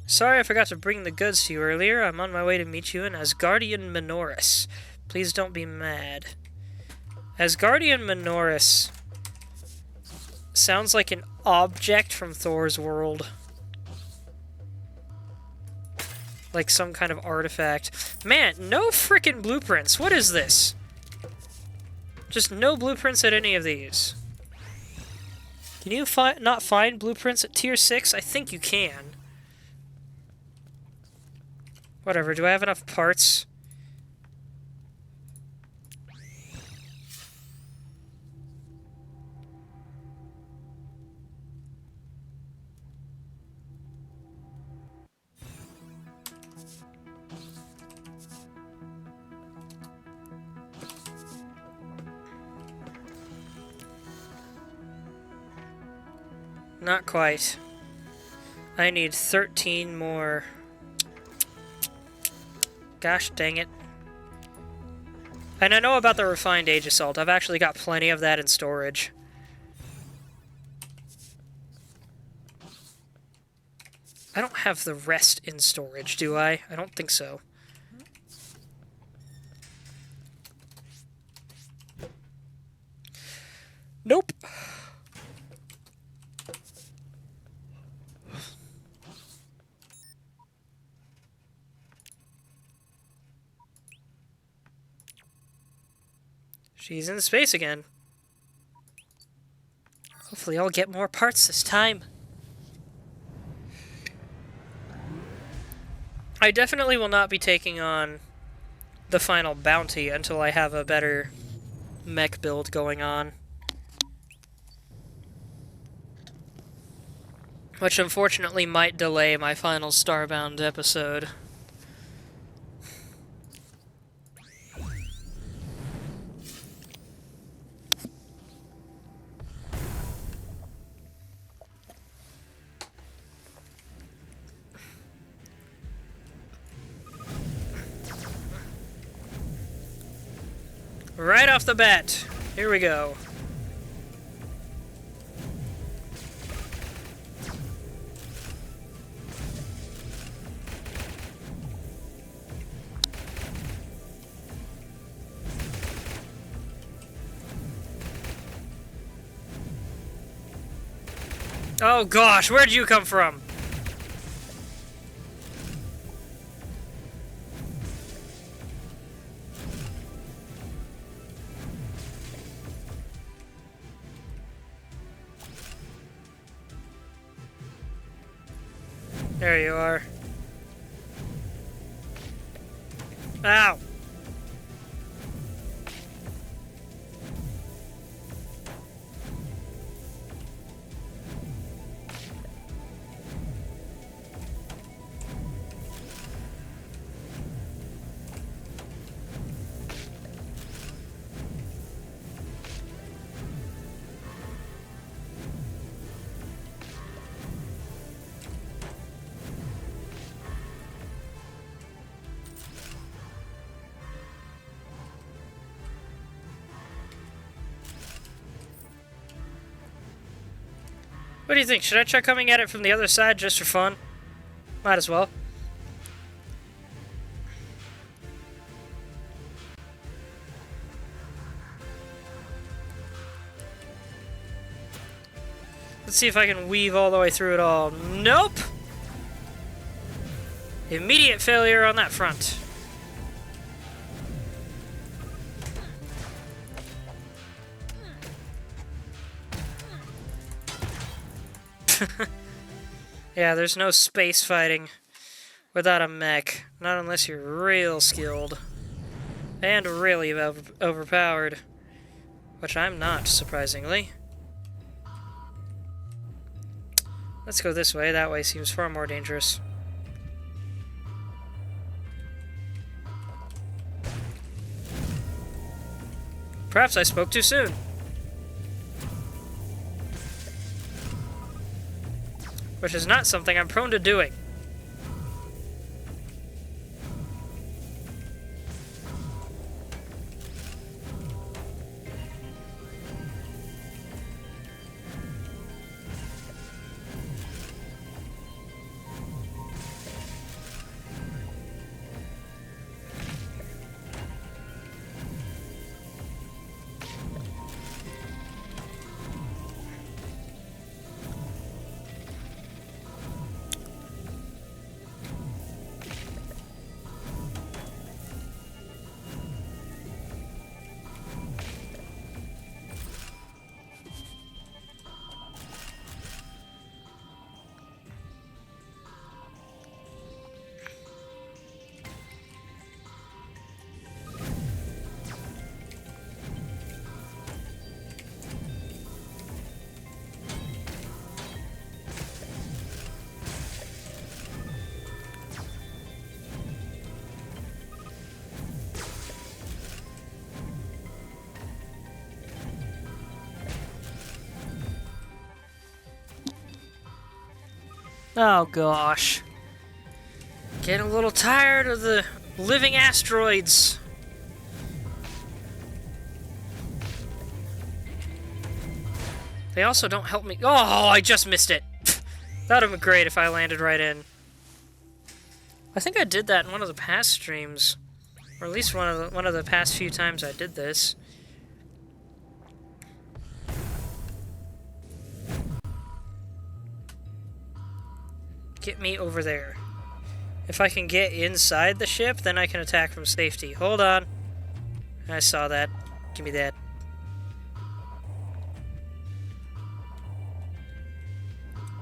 Sorry I forgot to bring the goods to you earlier. I'm on my way to meet you in Asgardian Minoris. Please don't be mad. Asgardian Minoris sounds like an object from Thor's world. Like some kind of artifact. Man, no frickin' blueprints. What is this? Just no blueprints at any of these. Can you not find blueprints at tier 6? I think you can. Whatever, do I have enough parts? Not quite. I need 13 more. Gosh dang it. And I know about the refined age assault. I've actually got plenty of that in storage. I don't have the rest in storage, do I? I don't think so. Nope. She's in space again. Hopefully I'll get more parts this time. I definitely will not be taking on the final bounty until I have a better mech build going on. Which unfortunately might delay my final Starbound episode. Right off the bat, here we go. Oh gosh, where'd you come from? There you are. Ow! What do you think? Should I try coming at it from the other side just for fun? Might as well. Let's see if I can weave all the way through it all. Nope! Immediate failure on that front. Yeah, there's no space fighting without a mech. Not unless you're real skilled. And really overpowered. Which I'm not, surprisingly. Let's go this way. That way seems far more dangerous. Perhaps I spoke too soon. Which is not something I'm prone to doing. Oh gosh. Getting a little tired of the living asteroids. They also don't help me. Oh, I just missed it. That would have been great if I landed right in. I think I did that in one of the past streams. Or at least one of the past few times I did this. Get me over there. If I can get inside the ship, then I can attack from safety. Hold on. I saw that. Give me that.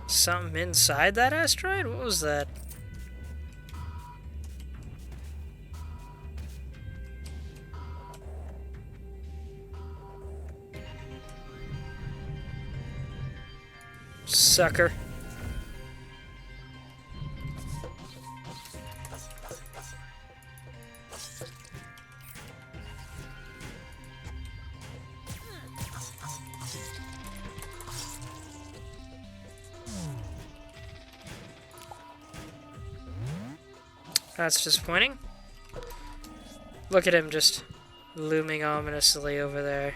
Something inside that asteroid? What was that? Sucker. That's disappointing. Look at him just looming ominously over there.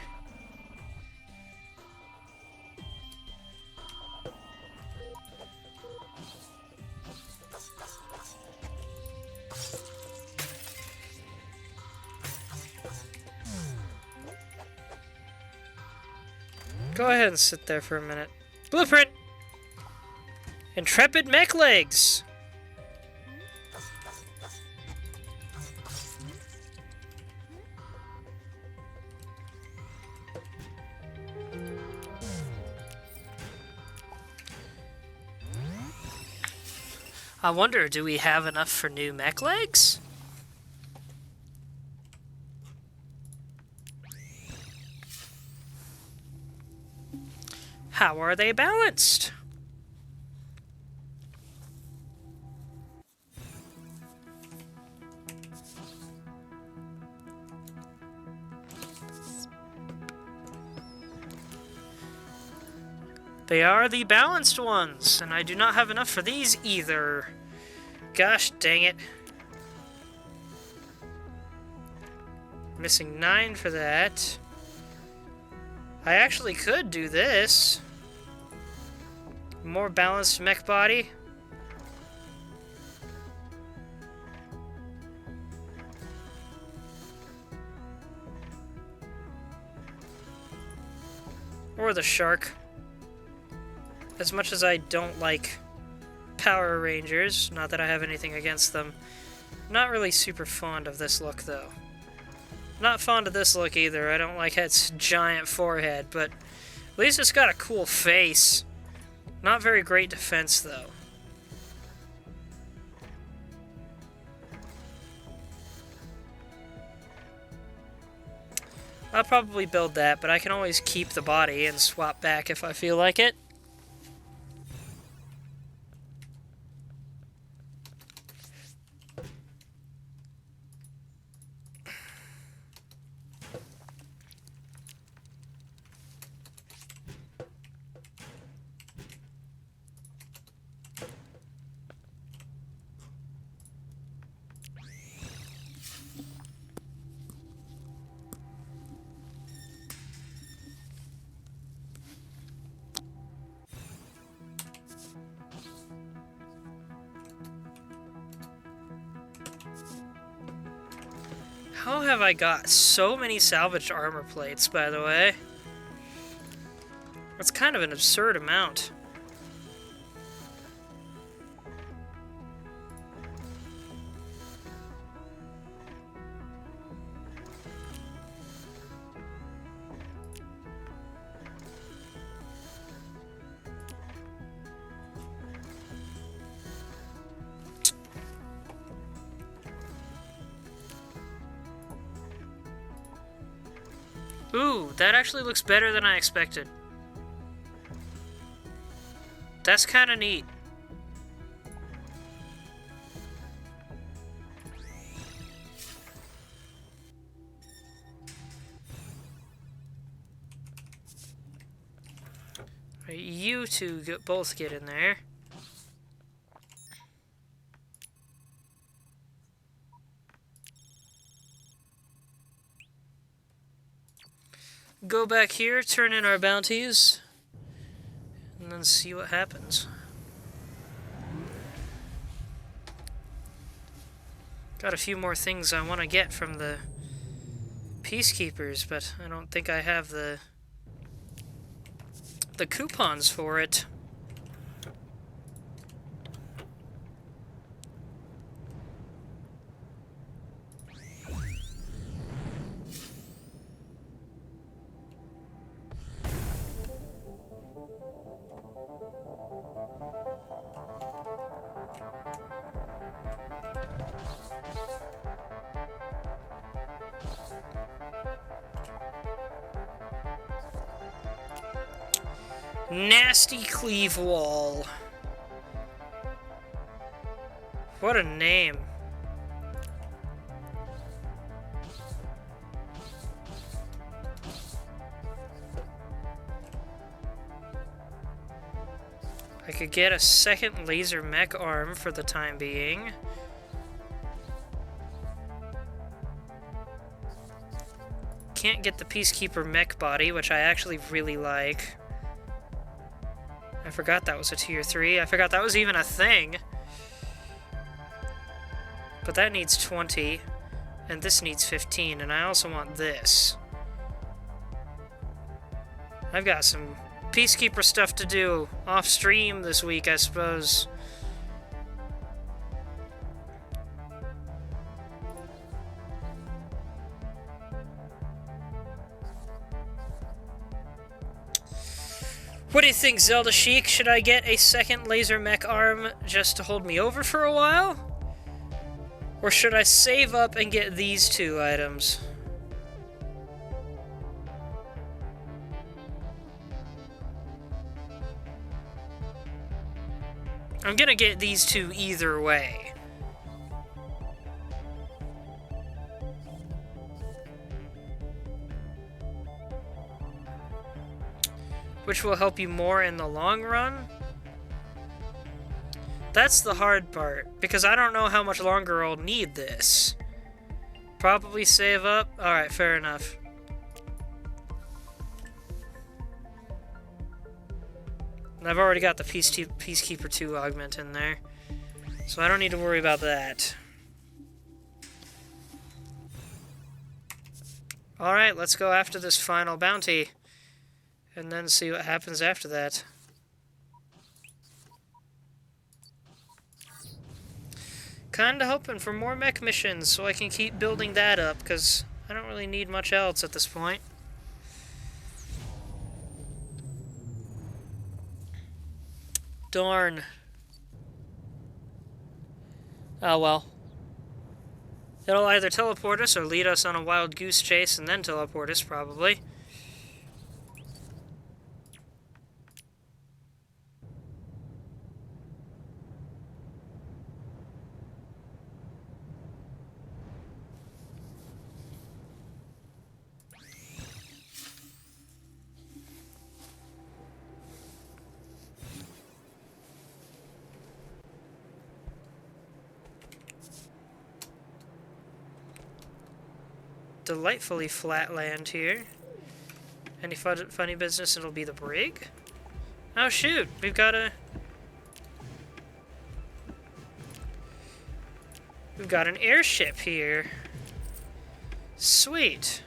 Go ahead and sit there for a minute. Blueprint! Intrepid mech legs! I wonder, do we have enough for new mech legs? How are they balanced? They are the balanced ones, and I do not have enough for these either. Gosh dang it. Missing 9 for that. I actually could do this. More balanced mech body. Or the shark. As much as I don't like Power Rangers, not that I have anything against them, I'm not really super fond of this look, though. Not fond of this look either. I don't like its giant forehead, but at least it's got a cool face. Not very great defense, though. I'll probably build that, but I can always keep the body and swap back if I feel like it. How have I got so many salvaged armor plates, by the way? That's kind of an absurd amount. Ooh, that actually looks better than I expected. That's kind of neat. Right, you two both get in there. Go back here, turn in our bounties, and then see what happens. Got a few more things I want to get from the peacekeepers, but I don't think I have the coupons for it. Nasty Cleave Wall. What a name. I could get a second laser mech arm for the time being. Can't get the Peacekeeper mech body, which I actually really like. I forgot that was a tier 3. I forgot that was even a thing. But that needs 20, and this needs 15, and I also want this. I've got some Peacekeeper stuff to do off stream this week, I suppose. What do you think, Zelda Sheik? Should I get a second laser mech arm just to hold me over for a while? Or should I save up and get these two items? I'm gonna get these two either way. Which will help you more in the long run? That's the hard part, because I don't know how much longer I'll need this. Probably save up? Alright, fair enough. And I've already got the Peacekeeper 2 augment in there, so I don't need to worry about that. Alright, let's go after this final bounty, and then see what happens after that. Kinda hoping for more mech missions so I can keep building that up, because I don't really need much else at this point. Darn. Oh well. It'll either teleport us or lead us on a wild goose chase and then teleport us, probably. Delightfully flat land here. Any funny business, it'll be the brig? Oh shoot, we've got an airship here. Sweet.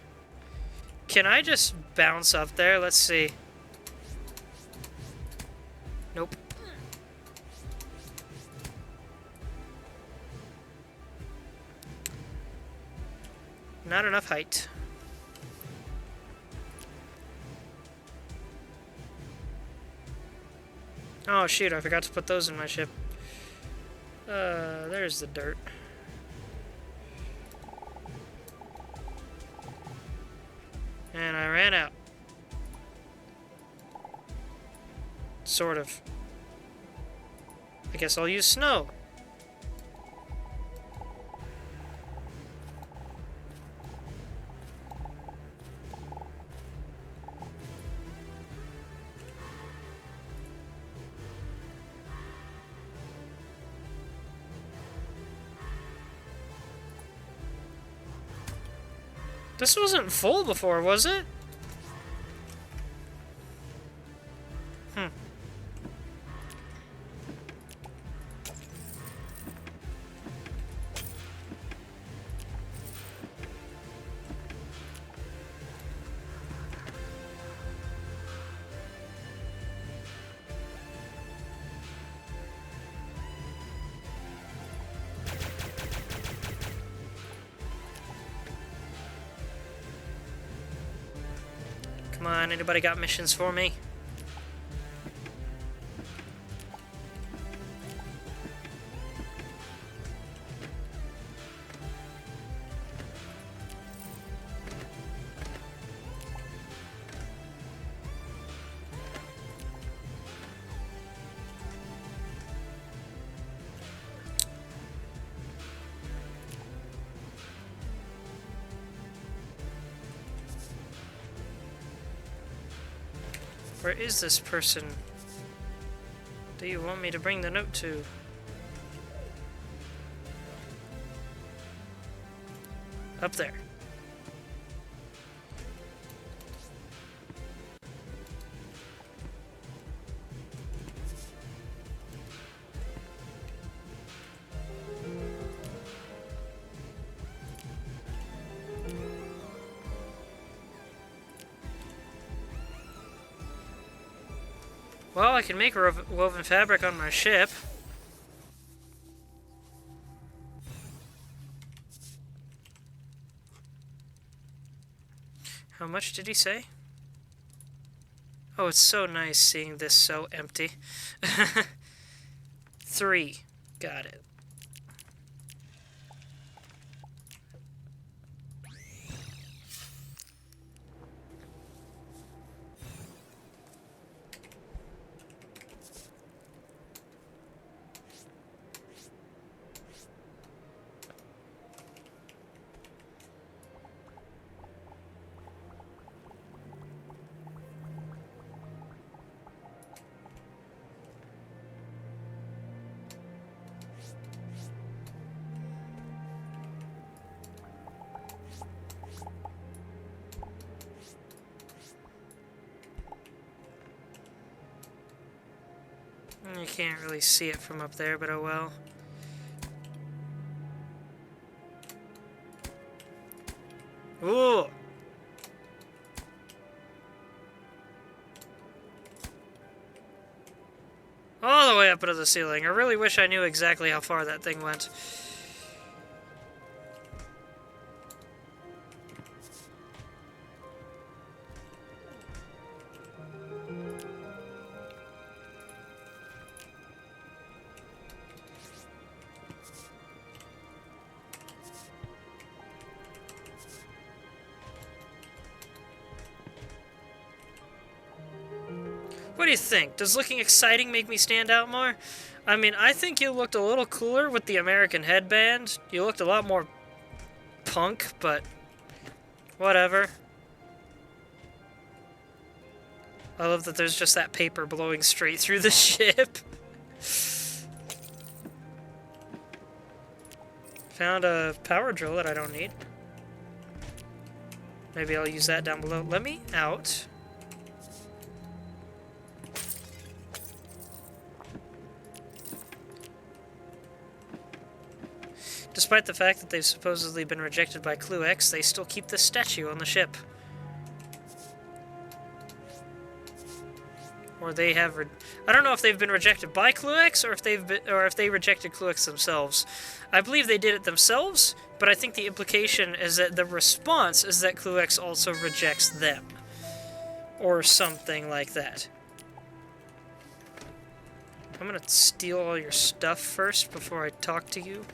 Can I just bounce up there? Let's see. Nope. Not enough height. Oh shoot, I forgot to put those in my ship. There's the dirt. And I ran out. Sort of. I guess I'll use snow. This wasn't full before, was it? Come on, anybody got missions for me? Where is this person? Do you want me to bring the note to? Up there. Well, I can make woven fabric on my ship. How much did he say? Oh, it's so nice seeing this so empty. 3. Got it. You can't really see it from up there, but oh well. Ooh! All the way up into the ceiling. I really wish I knew exactly how far that thing went. What do you think? Does looking exciting make me stand out more? I mean, I think you looked a little cooler with the American headband. You looked a lot more punk, but whatever. I love that there's just that paper blowing straight through the ship. Found a power drill that I don't need. Maybe I'll use that down below. Let me out. Despite the fact that they've supposedly been rejected by Clue X, they still keep the statue on the ship. Or they have... I don't know if they've been rejected by Clue X or if they rejected Clue X themselves. I believe they did it themselves, but I think the implication is that the response is that Clue X also rejects them. Or something like that. I'm gonna steal all your stuff first before I talk to you.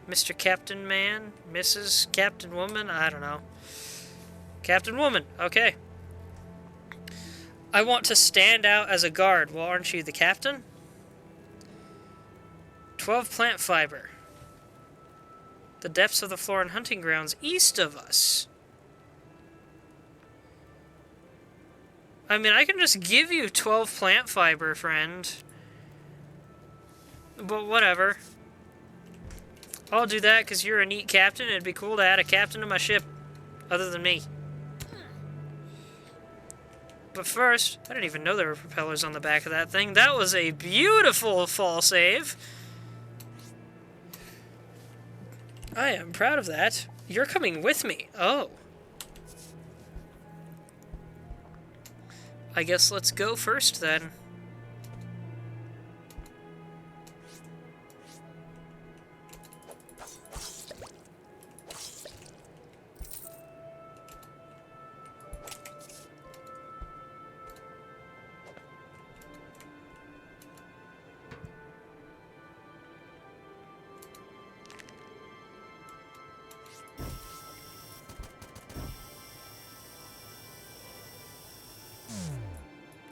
Mr. Captain Man, Mrs. Captain Woman, I don't know. Captain Woman, okay. I want to stand out as a guard. Well, aren't you the captain? 12 plant fiber. The depths of the Florin hunting grounds east of us. I mean, I can just give you 12 plant fiber, friend. But whatever. I'll do that because you're a neat captain. It'd be cool to add a captain to my ship other than me. But first, I didn't even know there were propellers on the back of that thing. That was a beautiful fall save. I am proud of that. You're coming with me. Oh. I guess let's go first then.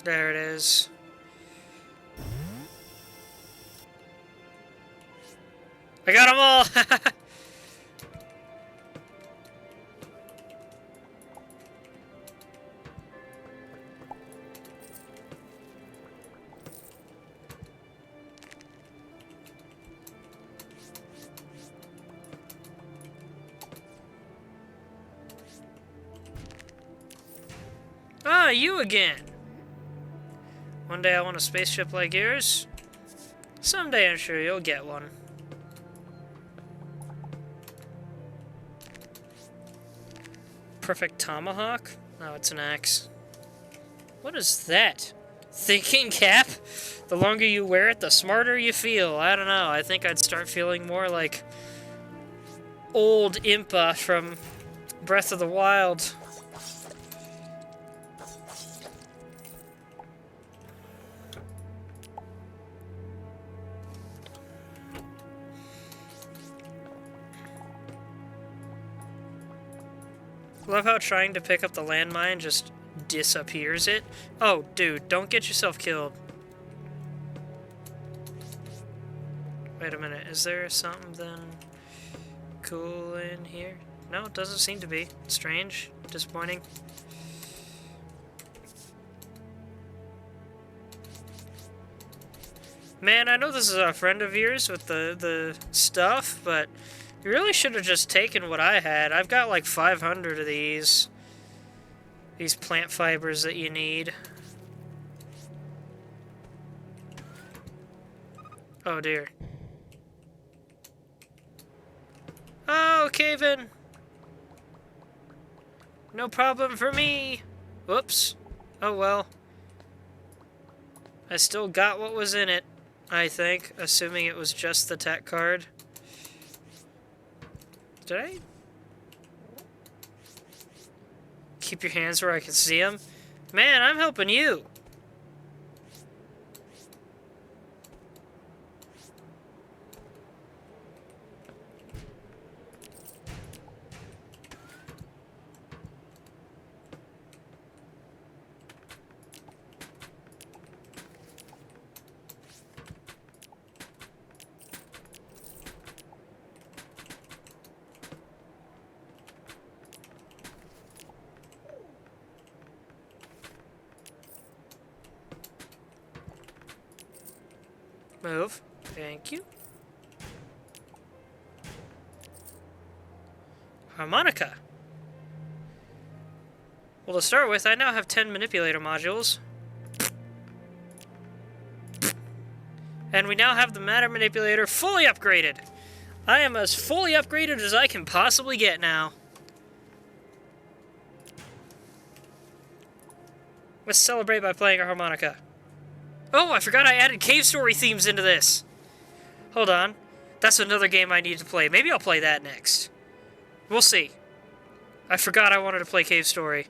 There it is. I got them all! Ah, you again! One day I want a spaceship like yours. Someday I'm sure you'll get one. Perfect tomahawk? No, it's an axe. What is that? Thinking cap? The longer you wear it, the smarter you feel. I don't know. I think I'd start feeling more like old Impa from Breath of the Wild. Love how trying to pick up the landmine just disappears it. Oh, dude, don't get yourself killed. Wait a minute, is there something cool in here? No, it doesn't seem to be. Strange, disappointing. Man, I know this is a friend of yours with the stuff, but you really should have just taken what I had. I've got like 500 of these. These plant fibers that you need. Oh dear. Oh, cave in. No problem for me. Whoops. Oh well. I still got what was in it, I think, assuming it was just the tech card. Did I? Keep your hands where I can see them? Man, I'm helping you. Move. Thank you. Harmonica. Well, to start with, I now have 10 manipulator modules. And we now have the matter manipulator fully upgraded. I am as fully upgraded as I can possibly get now. Let's celebrate by playing a harmonica. Oh, I forgot I added cave story themes into this. Hold on. That's another game I need to play. Maybe I'll play that next. We'll see. I forgot I wanted to play Cave Story.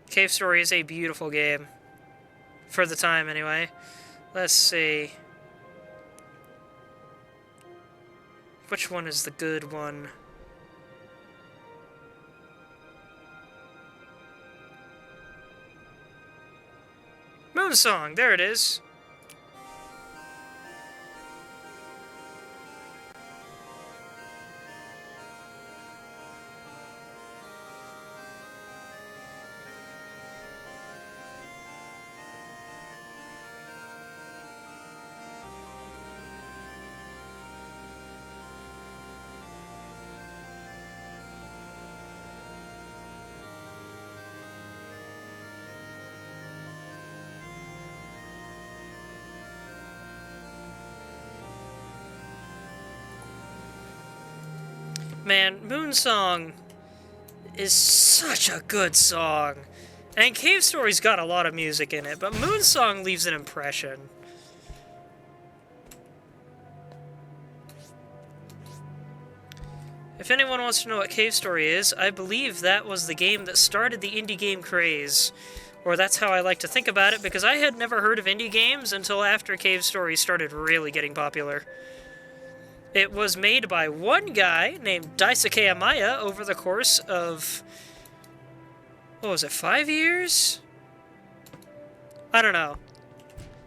Cave Story is a beautiful game. For the time, anyway. Let's see. Which one is the good one? Moonsong, there it is. Man, Moonsong is such a good song. And Cave Story's got a lot of music in it, but Moonsong leaves an impression. If anyone wants to know what Cave Story is, I believe that was the game that started the indie game craze. Or that's how I like to think about it, because I had never heard of indie games until after Cave Story started really getting popular. It was made by one guy named Daisuke Amaya over the course of, what was it, 5 years? I don't know.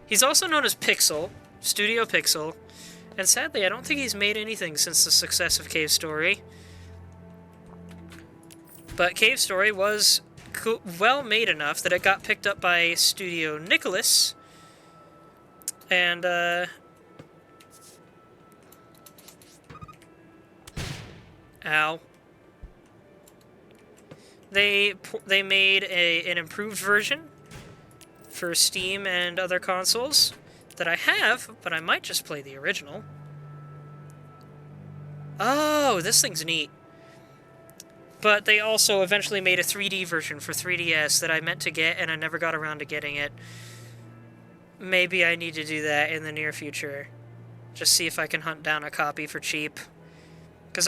He's also known as Pixel, Studio Pixel, and sadly I don't think he's made anything since the success of Cave Story. But Cave Story was well made enough that it got picked up by Studio Nicholas, and ow. They made an improved version for Steam and other consoles that I have, but I might just play the original. Oh, this thing's neat. But they also eventually made a 3D version for 3DS that I meant to get, and I never got around to getting it. Maybe I need to do that in the near future. Just see if I can hunt down a copy for cheap. Because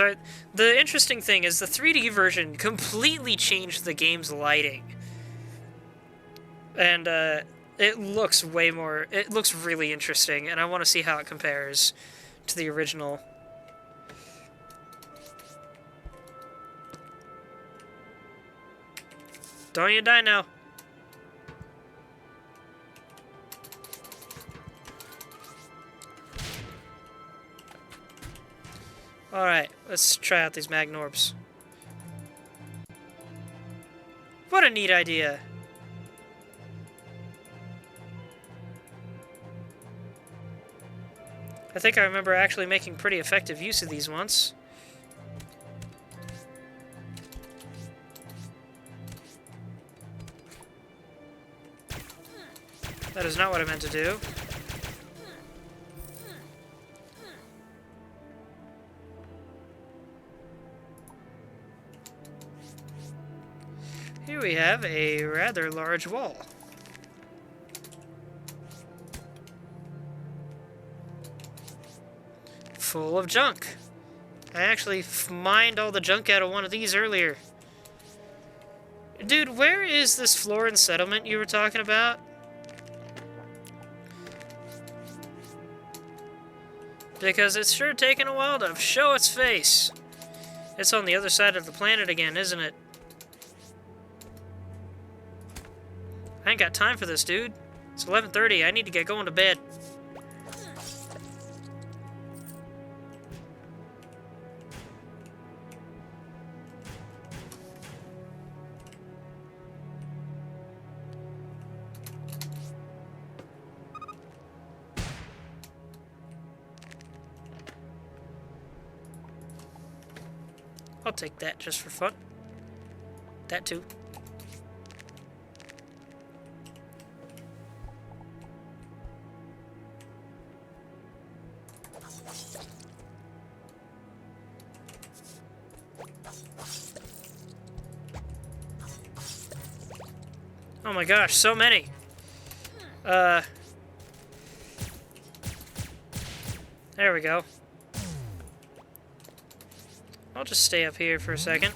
the interesting thing is the 3D version completely changed the game's lighting. And it looks way more... It looks really interesting, and I want to see how it compares to the original. Don't you die now. Alright, let's try out these Magnorbs. What a neat idea. I think I remember actually making pretty effective use of these once. That is not what I meant to do. Here we have a rather large wall. Full of junk. I actually mined all the junk out of one of these earlier. Dude, where is this Florin settlement you were talking about? Because it's sure taken a while to show its face. It's on the other side of the planet again, isn't it? I ain't got time for this, dude. It's 11:30. I need to get going to bed. I'll take that just for fun. That too. Oh my gosh, so many. There we go. I'll just stay up here for a second.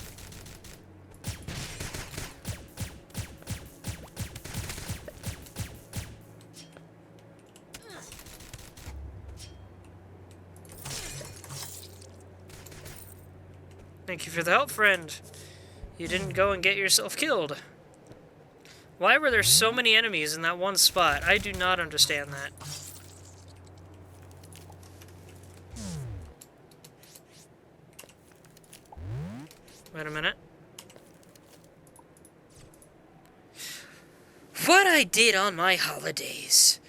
Thank you for the help, friend. You didn't go and get yourself killed. Why were there so many enemies in that one spot? I do not understand that. Wait a minute. What I did on my holidays.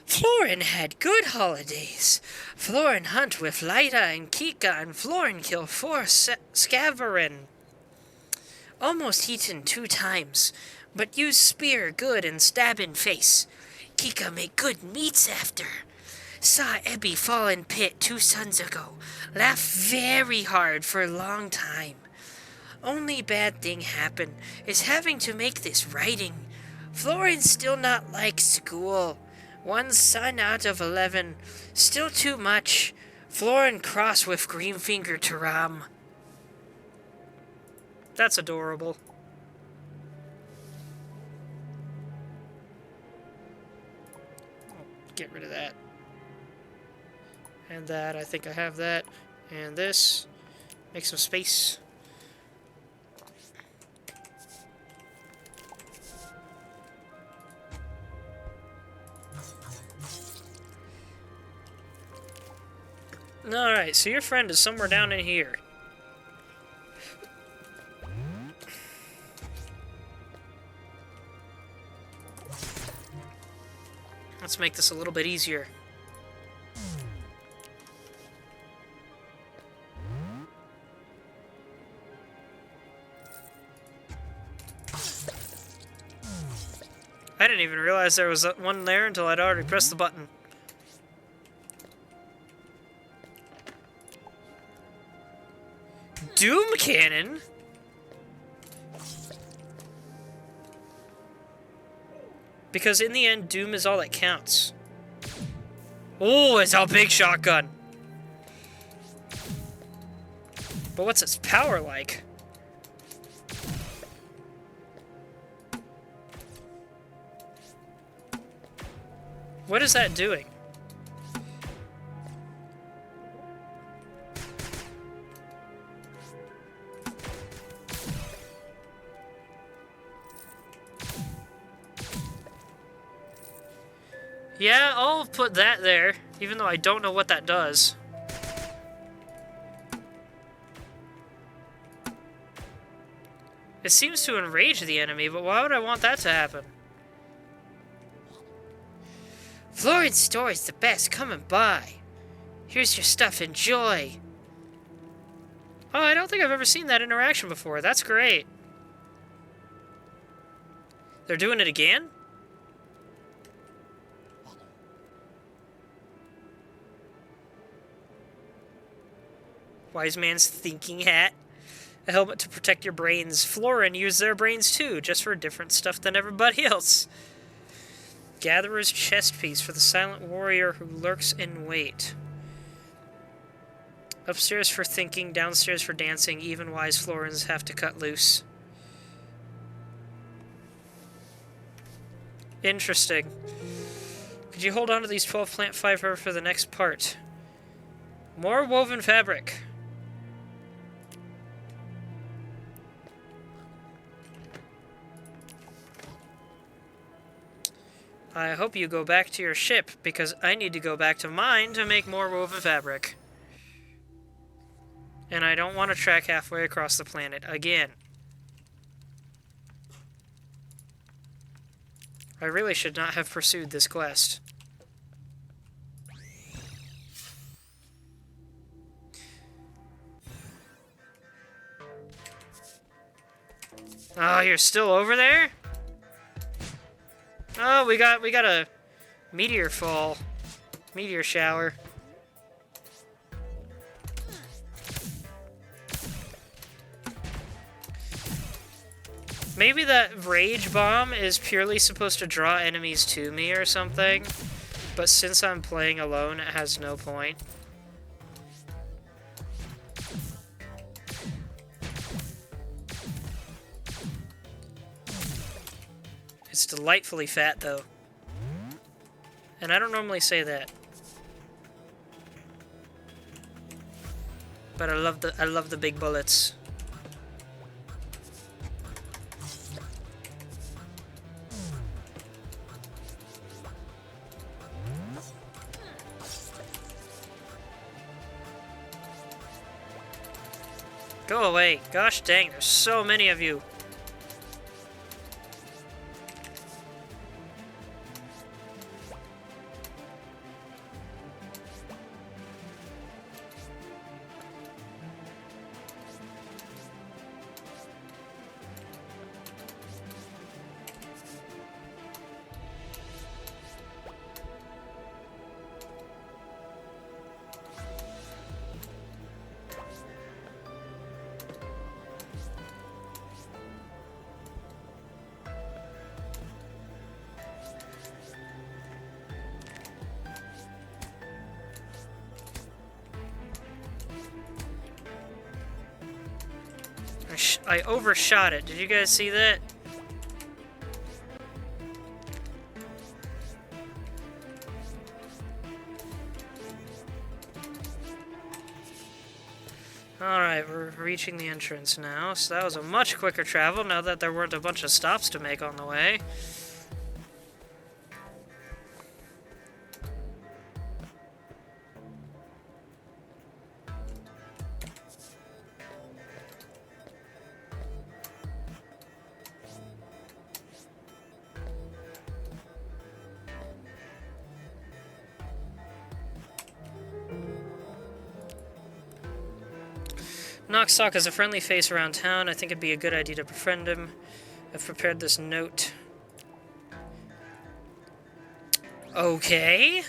Florin had good holidays. Florin hunt with Lyta and Kika, and Florin kill 4 Scavarin. Almost eaten 2 times, but use spear good and stab in face. Kika make good meats after. Saw Ebby fall in pit 2 suns ago. Laugh very hard for a long time. Only bad thing happen is having to make this writing. Florin still not like school. 1 son out of 11. Still too much. Florin cross with Greenfinger Taram. That's adorable. I'll get rid of that. And that, I think I have that. And this. Make some space. Alright, so your friend is somewhere down in here. Let's make this a little bit easier. I didn't even realize there was one there until I'd already pressed the button. Doom Cannon? Because in the end, Doom is all that counts. Oh, it's a big shotgun. But what's its power like? What is that doing? Yeah, I'll put that there, even though I don't know what that does. It seems to enrage the enemy, but why would I want that to happen? Florin's store is the best. Come and buy. Here's your stuff. Enjoy. Oh, I don't think I've ever seen that interaction before. That's great. They're doing it again? Wise man's thinking hat. A helmet to protect your brains. Florin used their brains too, just for different stuff than everybody else. Gatherer's chest piece for the silent warrior who lurks in wait. Upstairs for thinking, downstairs for dancing. Even wise Florins have to cut loose. Interesting. Could you hold on to these 12 plant fiber for the next part? More woven fabric. I hope you go back to your ship, because I need to go back to mine to make more woven fabric. And I don't want to track halfway across the planet again. I really should not have pursued this quest. Oh, you're still over there? Oh, we got a meteor fall. Meteor shower. Maybe that rage bomb is purely supposed to draw enemies to me or something, but since I'm playing alone, it has no point. It's delightfully fat, though. And I don't normally say that. But I love the big bullets. Go away. Gosh dang, there's so many of you. I overshot it. Did you guys see that? Alright, we're reaching the entrance now. So that was a much quicker travel now that there weren't a bunch of stops to make on the way. Noxtalk is a friendly face around town. I think it'd be a good idea to befriend him. I've prepared this note. Okay.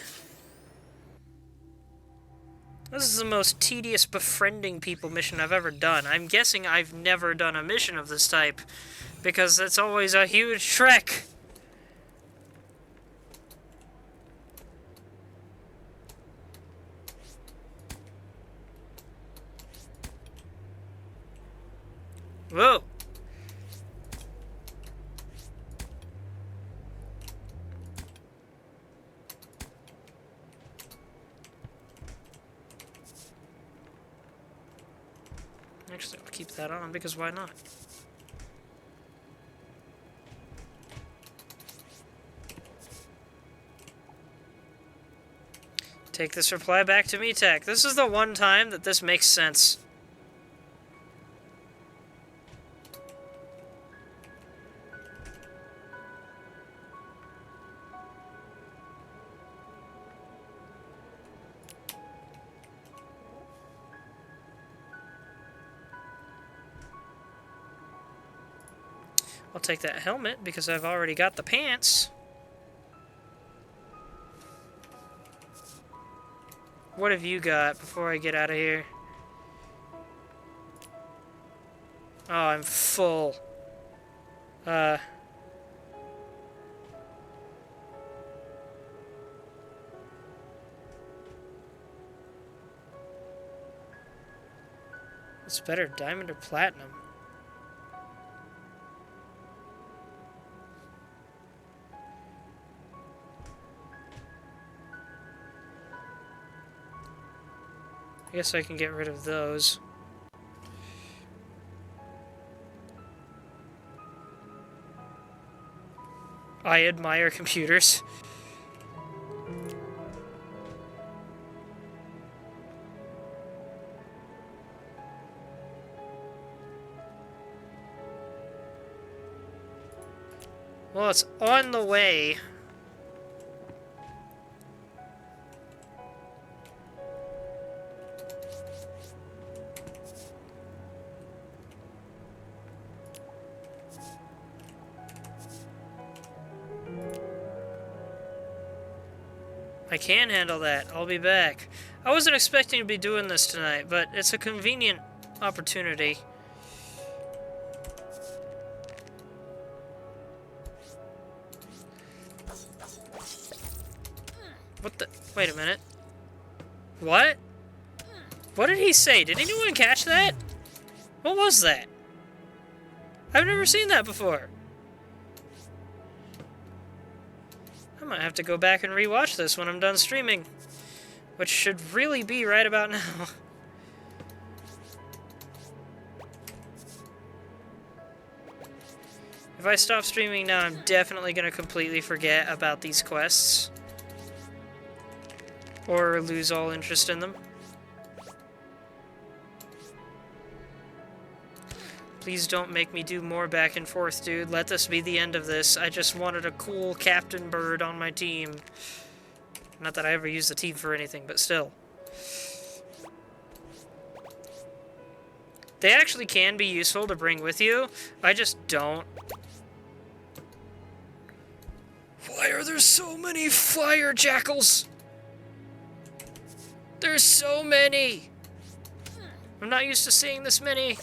This is the most tedious befriending people mission I've ever done. I'm guessing I've never done a mission of this type, because it's always a huge trek. Whoa. Actually, I'll keep that on, because why not? Take this reply back to me, Tech. This is the one time that this makes sense. I'll take that helmet because I've already got the pants. What have you got before I get out of here? Oh, I'm full. It's better, diamond or platinum? I guess I can get rid of those. I admire computers. Well, it's on the way. I can handle that. I'll be back. I wasn't expecting to be doing this tonight, but it's a convenient opportunity. What the? Wait a minute. What? What did he say? Did anyone catch that? What was that? I've never seen that before. I might have to go back and rewatch this when I'm done streaming. Which should really be right about now. If I stop streaming now, I'm definitely going to completely forget about these quests. Or lose all interest in them. Please don't make me do more back and forth, dude. Let this be the end of this. I just wanted a cool captain bird on my team. Not that I ever use the team for anything, but still. They actually can be useful to bring with you. I just don't. Why are there so many fire jackals? There's so many. I'm not used to seeing this many.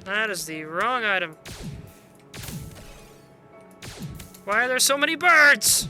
That is the wrong item. Why are there so many birds?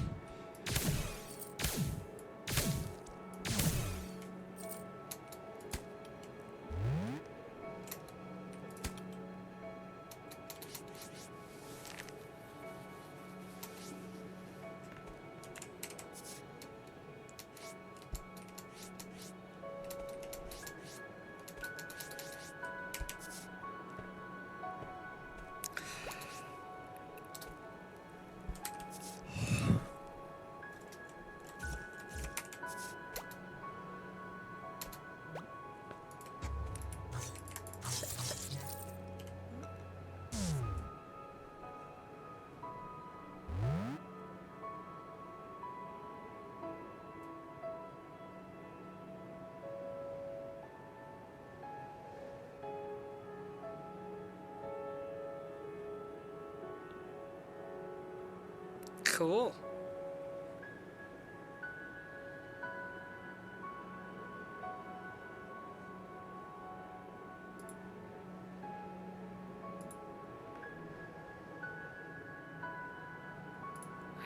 Cool.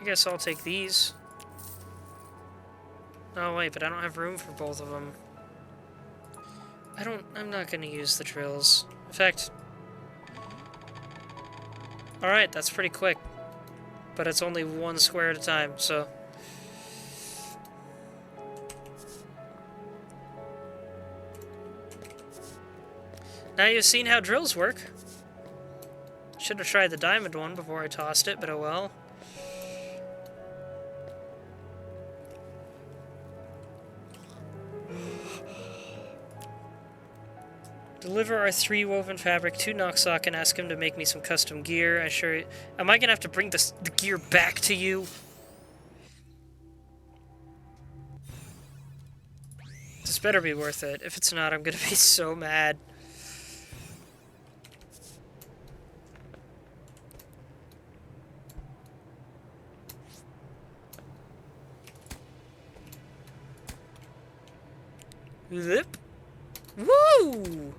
I guess I'll take these. Oh wait, but I don't have room for both of them. I'm not gonna use the drills. In fact... Alright, that's pretty quick. But it's only one square at a time, so... Now you've seen how drills work. Should have tried the diamond one before I tossed it, but oh well. Deliver our 3 woven fabric to Noxock and ask him to make me some custom gear. Am I gonna have to bring the gear back to you? This better be worth it. If it's not, I'm gonna be so mad. Zip. Woo!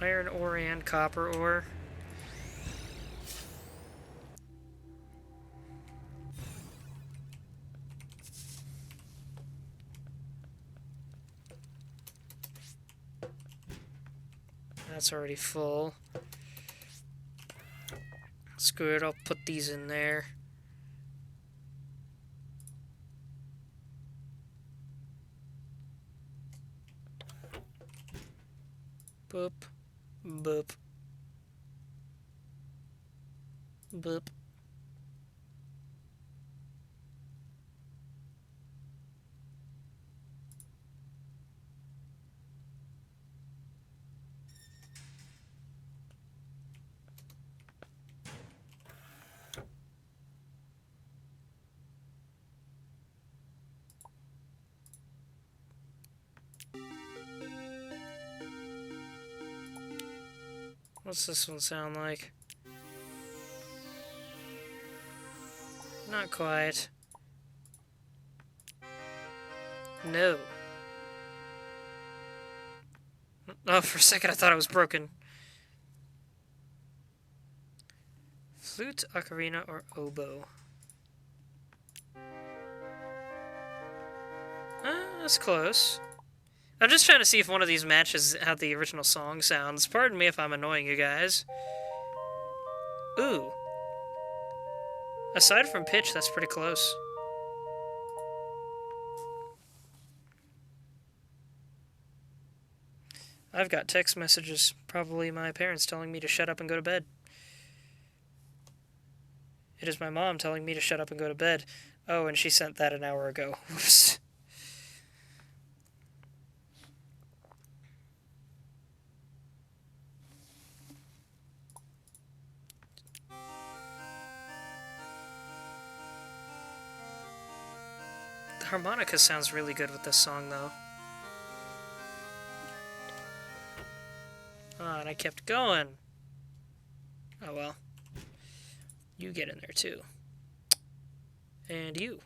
Iron ore and copper ore. That's already full. Screw it, I'll put these in there. Boop. Boop. Boop. What's this one sound like? Not quite. No. Oh, for a second I thought it was broken. Flute, ocarina, or oboe? That's close. I'm just trying to see if one of these matches how the original song sounds. Pardon me if I'm annoying you guys. Ooh. Aside from pitch, that's pretty close. I've got text messages, probably my parents telling me to shut up and go to bed. It is my mom telling me to shut up and go to bed. Oh, and she sent that an hour ago. Whoops. The harmonica sounds really good with this song, though. Oh, and I kept going. Oh, well. You get in there, too. And you.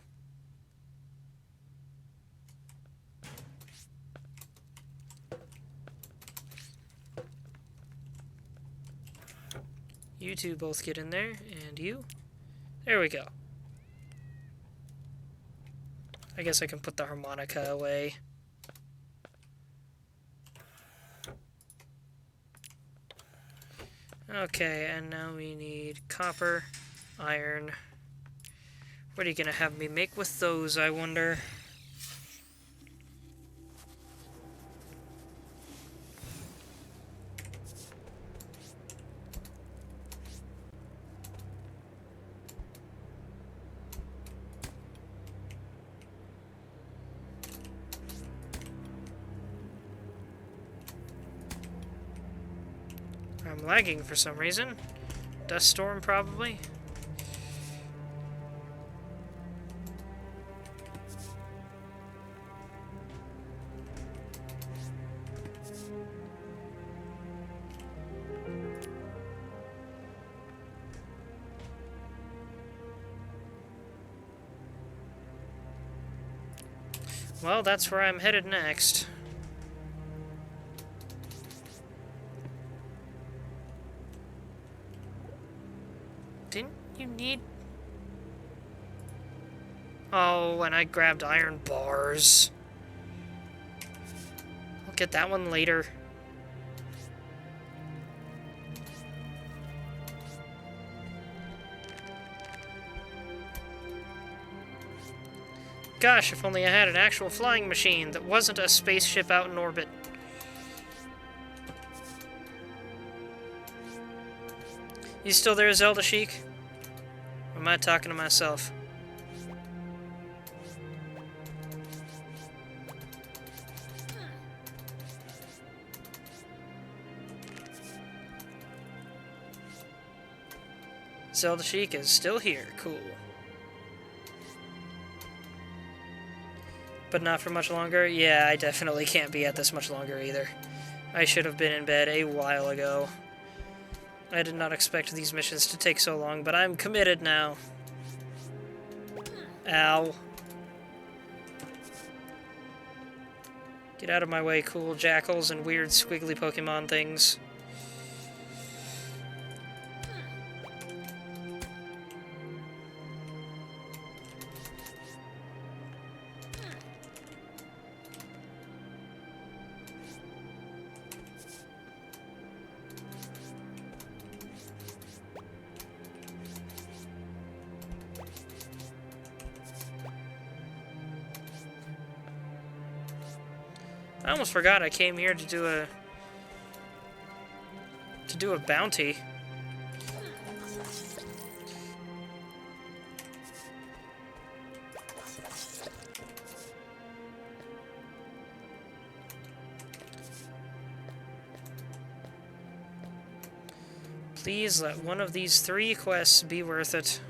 You two both get in there, and you. There we go. I guess I can put the harmonica away. Okay, and now we need copper, iron. What are you gonna have me make with those, I wonder? I'm lagging for some reason. Dust storm, probably. Well, that's where I'm headed next. Didn't you need... Oh, and I grabbed iron bars. I'll get that one later. Gosh, if only I had an actual flying machine that wasn't a spaceship out in orbit. You still there, Zelda Sheik? Or am I talking to myself? Zelda Sheik is still here. Cool. But not for much longer? Yeah, I definitely can't be at this much longer either. I should have been in bed a while ago. I did not expect these missions to take so long, but I'm committed now. Ow. Get out of my way, cool jackals and weird squiggly Pokemon things. I almost forgot I came here to do a Could do a bounty. Please let one of these 3 quests be worth it.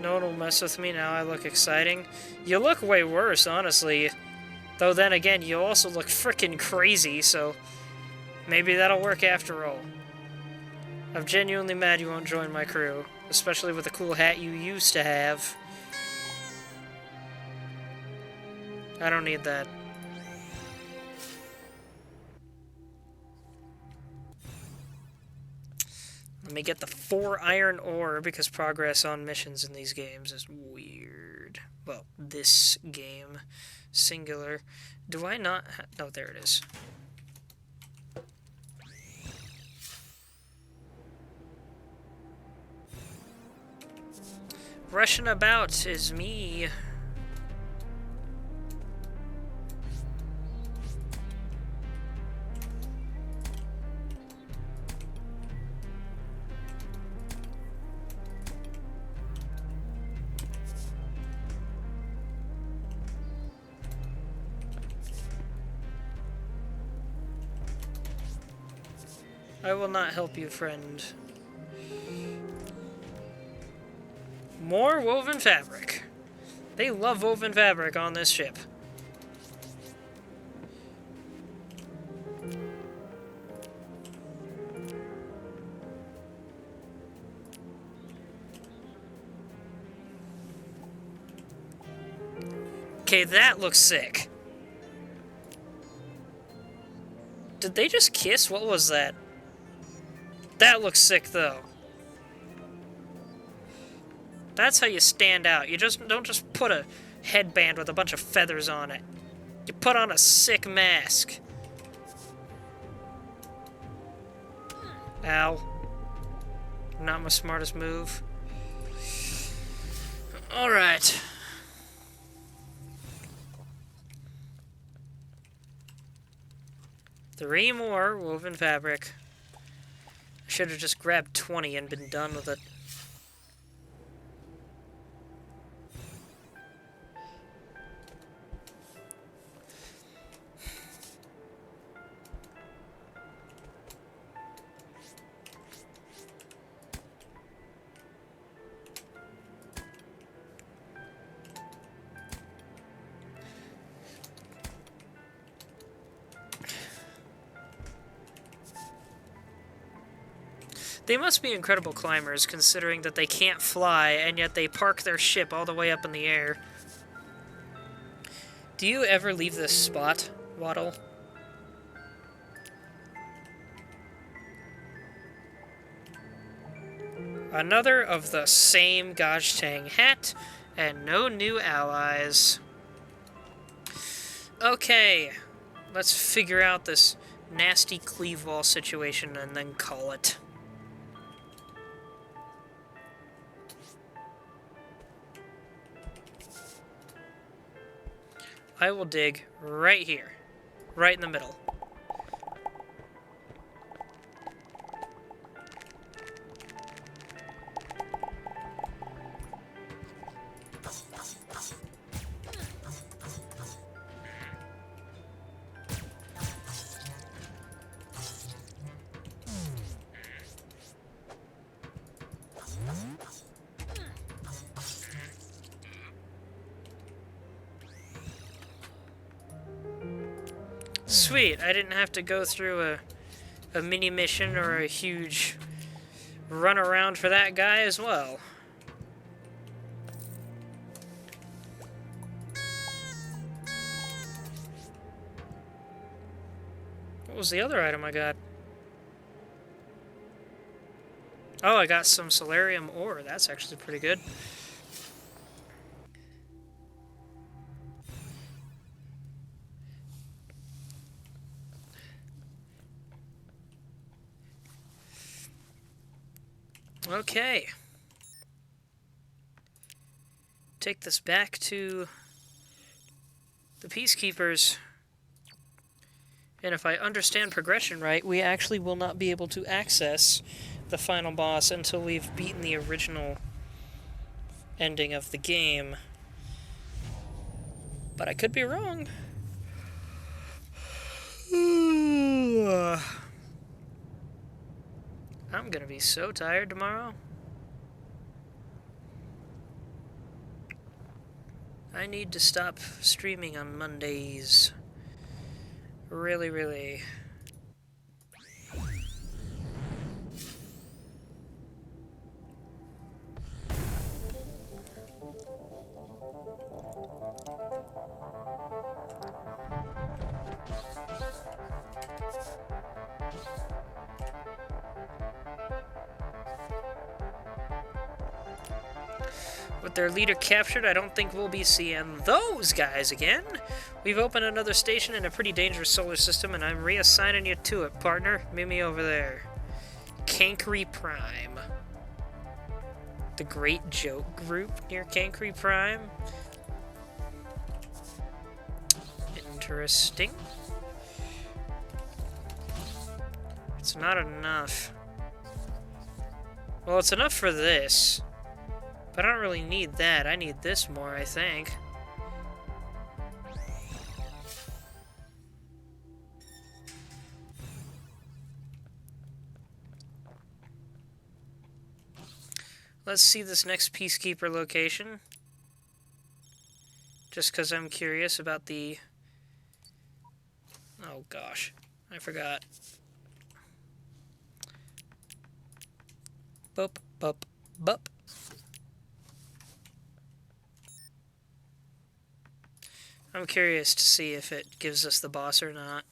No one will mess with me now. I look exciting. You look way worse, honestly. Though then again, you also look frickin' crazy, so maybe that'll work after all. I'm genuinely mad you won't join my crew, especially with the cool hat you used to have. I don't need that. Let me get the 4 iron ore, because progress on missions in these games is weird. Well, this game. Singular. Do I not no, there it is. Rushing about is me. I will not help you, friend. More woven fabric. They love woven fabric on this ship. Okay, that looks sick. Did they just kiss? What was that? That looks sick, though. That's how you stand out. You don't just put a headband with a bunch of feathers on it. You put on a sick mask. Ow. Not my smartest move. Alright. Three more woven fabric. I should have just grabbed 20 and been done with it. They must be incredible climbers, considering that they can't fly, and yet they park their ship all the way up in the air. Do you ever leave this spot, Waddle? Another of the same Gosh Tang hat, and no new allies. Okay, let's figure out this nasty cleave wall situation and then call it. I will dig right here. Right in the middle. Sweet, I didn't have to go through a mini mission or a huge run around for that guy as well. What was the other item I got? Oh, I got some solarium ore. That's actually pretty good. Okay. Take this back to the Peacekeepers, and if I understand progression right, we actually will not be able to access the final boss until we've beaten the original ending of the game. But I could be wrong. I'm gonna be so tired tomorrow. I need to stop streaming on Mondays. Really, really. With their leader captured, I don't think we'll be seeing those guys again. We've opened another station in a pretty dangerous solar system, and I'm reassigning you to it, partner. Meet me over there. Cancri Prime. The Great Joke Group near Cancri Prime. Interesting. It's not enough. Well, it's enough for this. But I don't really need that. I need this more, I think. Let's see this next Peacekeeper location. Just because I'm curious about the... Oh gosh, I forgot. Bup, bup, bup. I'm curious to see if it gives us the boss or not.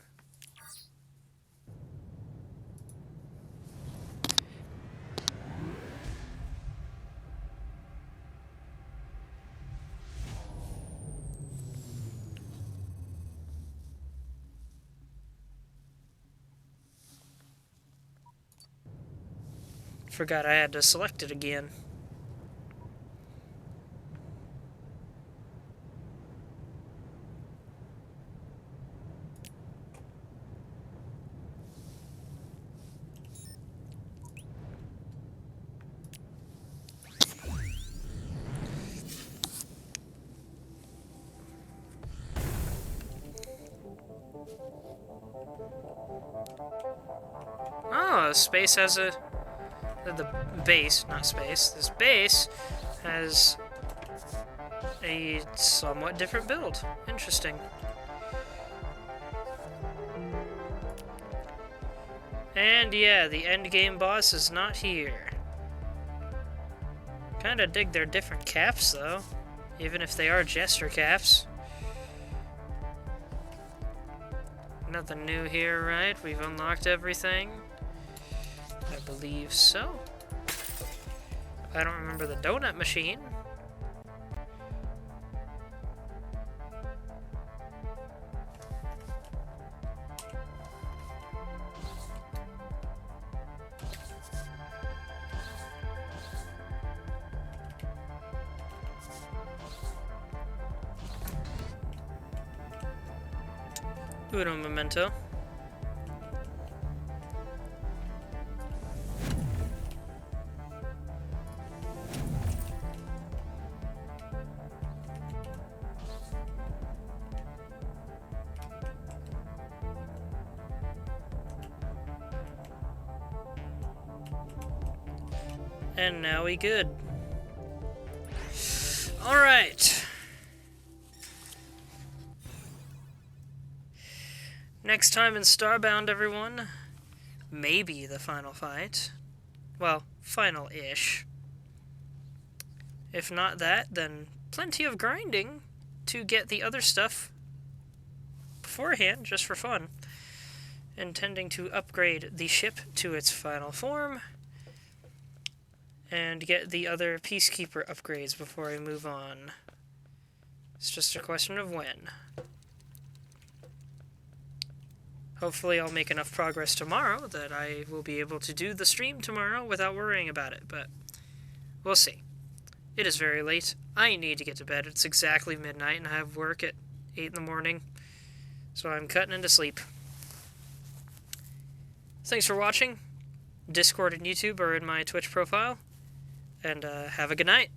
Forgot I had to select it again. Oh, space has a... The base, not space. This base has a somewhat different build. Interesting. And yeah, the endgame boss is not here. Kinda dig their different caps, though. Even if they are jester caps. Nothing new here, right? We've unlocked everything. I believe so. I don't remember the donut machine. Uno memento. And now we good. Alright. Next time in Starbound, everyone. Maybe the final fight. Well, final-ish. If not that, then plenty of grinding to get the other stuff beforehand, just for fun. Intending to upgrade the ship to its final form. And get the other Peacekeeper upgrades before I move on. It's just a question of when. Hopefully I'll make enough progress tomorrow that I will be able to do the stream tomorrow without worrying about it, but we'll see. It is very late. I need to get to bed. It's exactly midnight and I have work at 8 in the morning. So I'm cutting into sleep. Thanks for watching. Discord and YouTube are in my Twitch profile. And have a good night.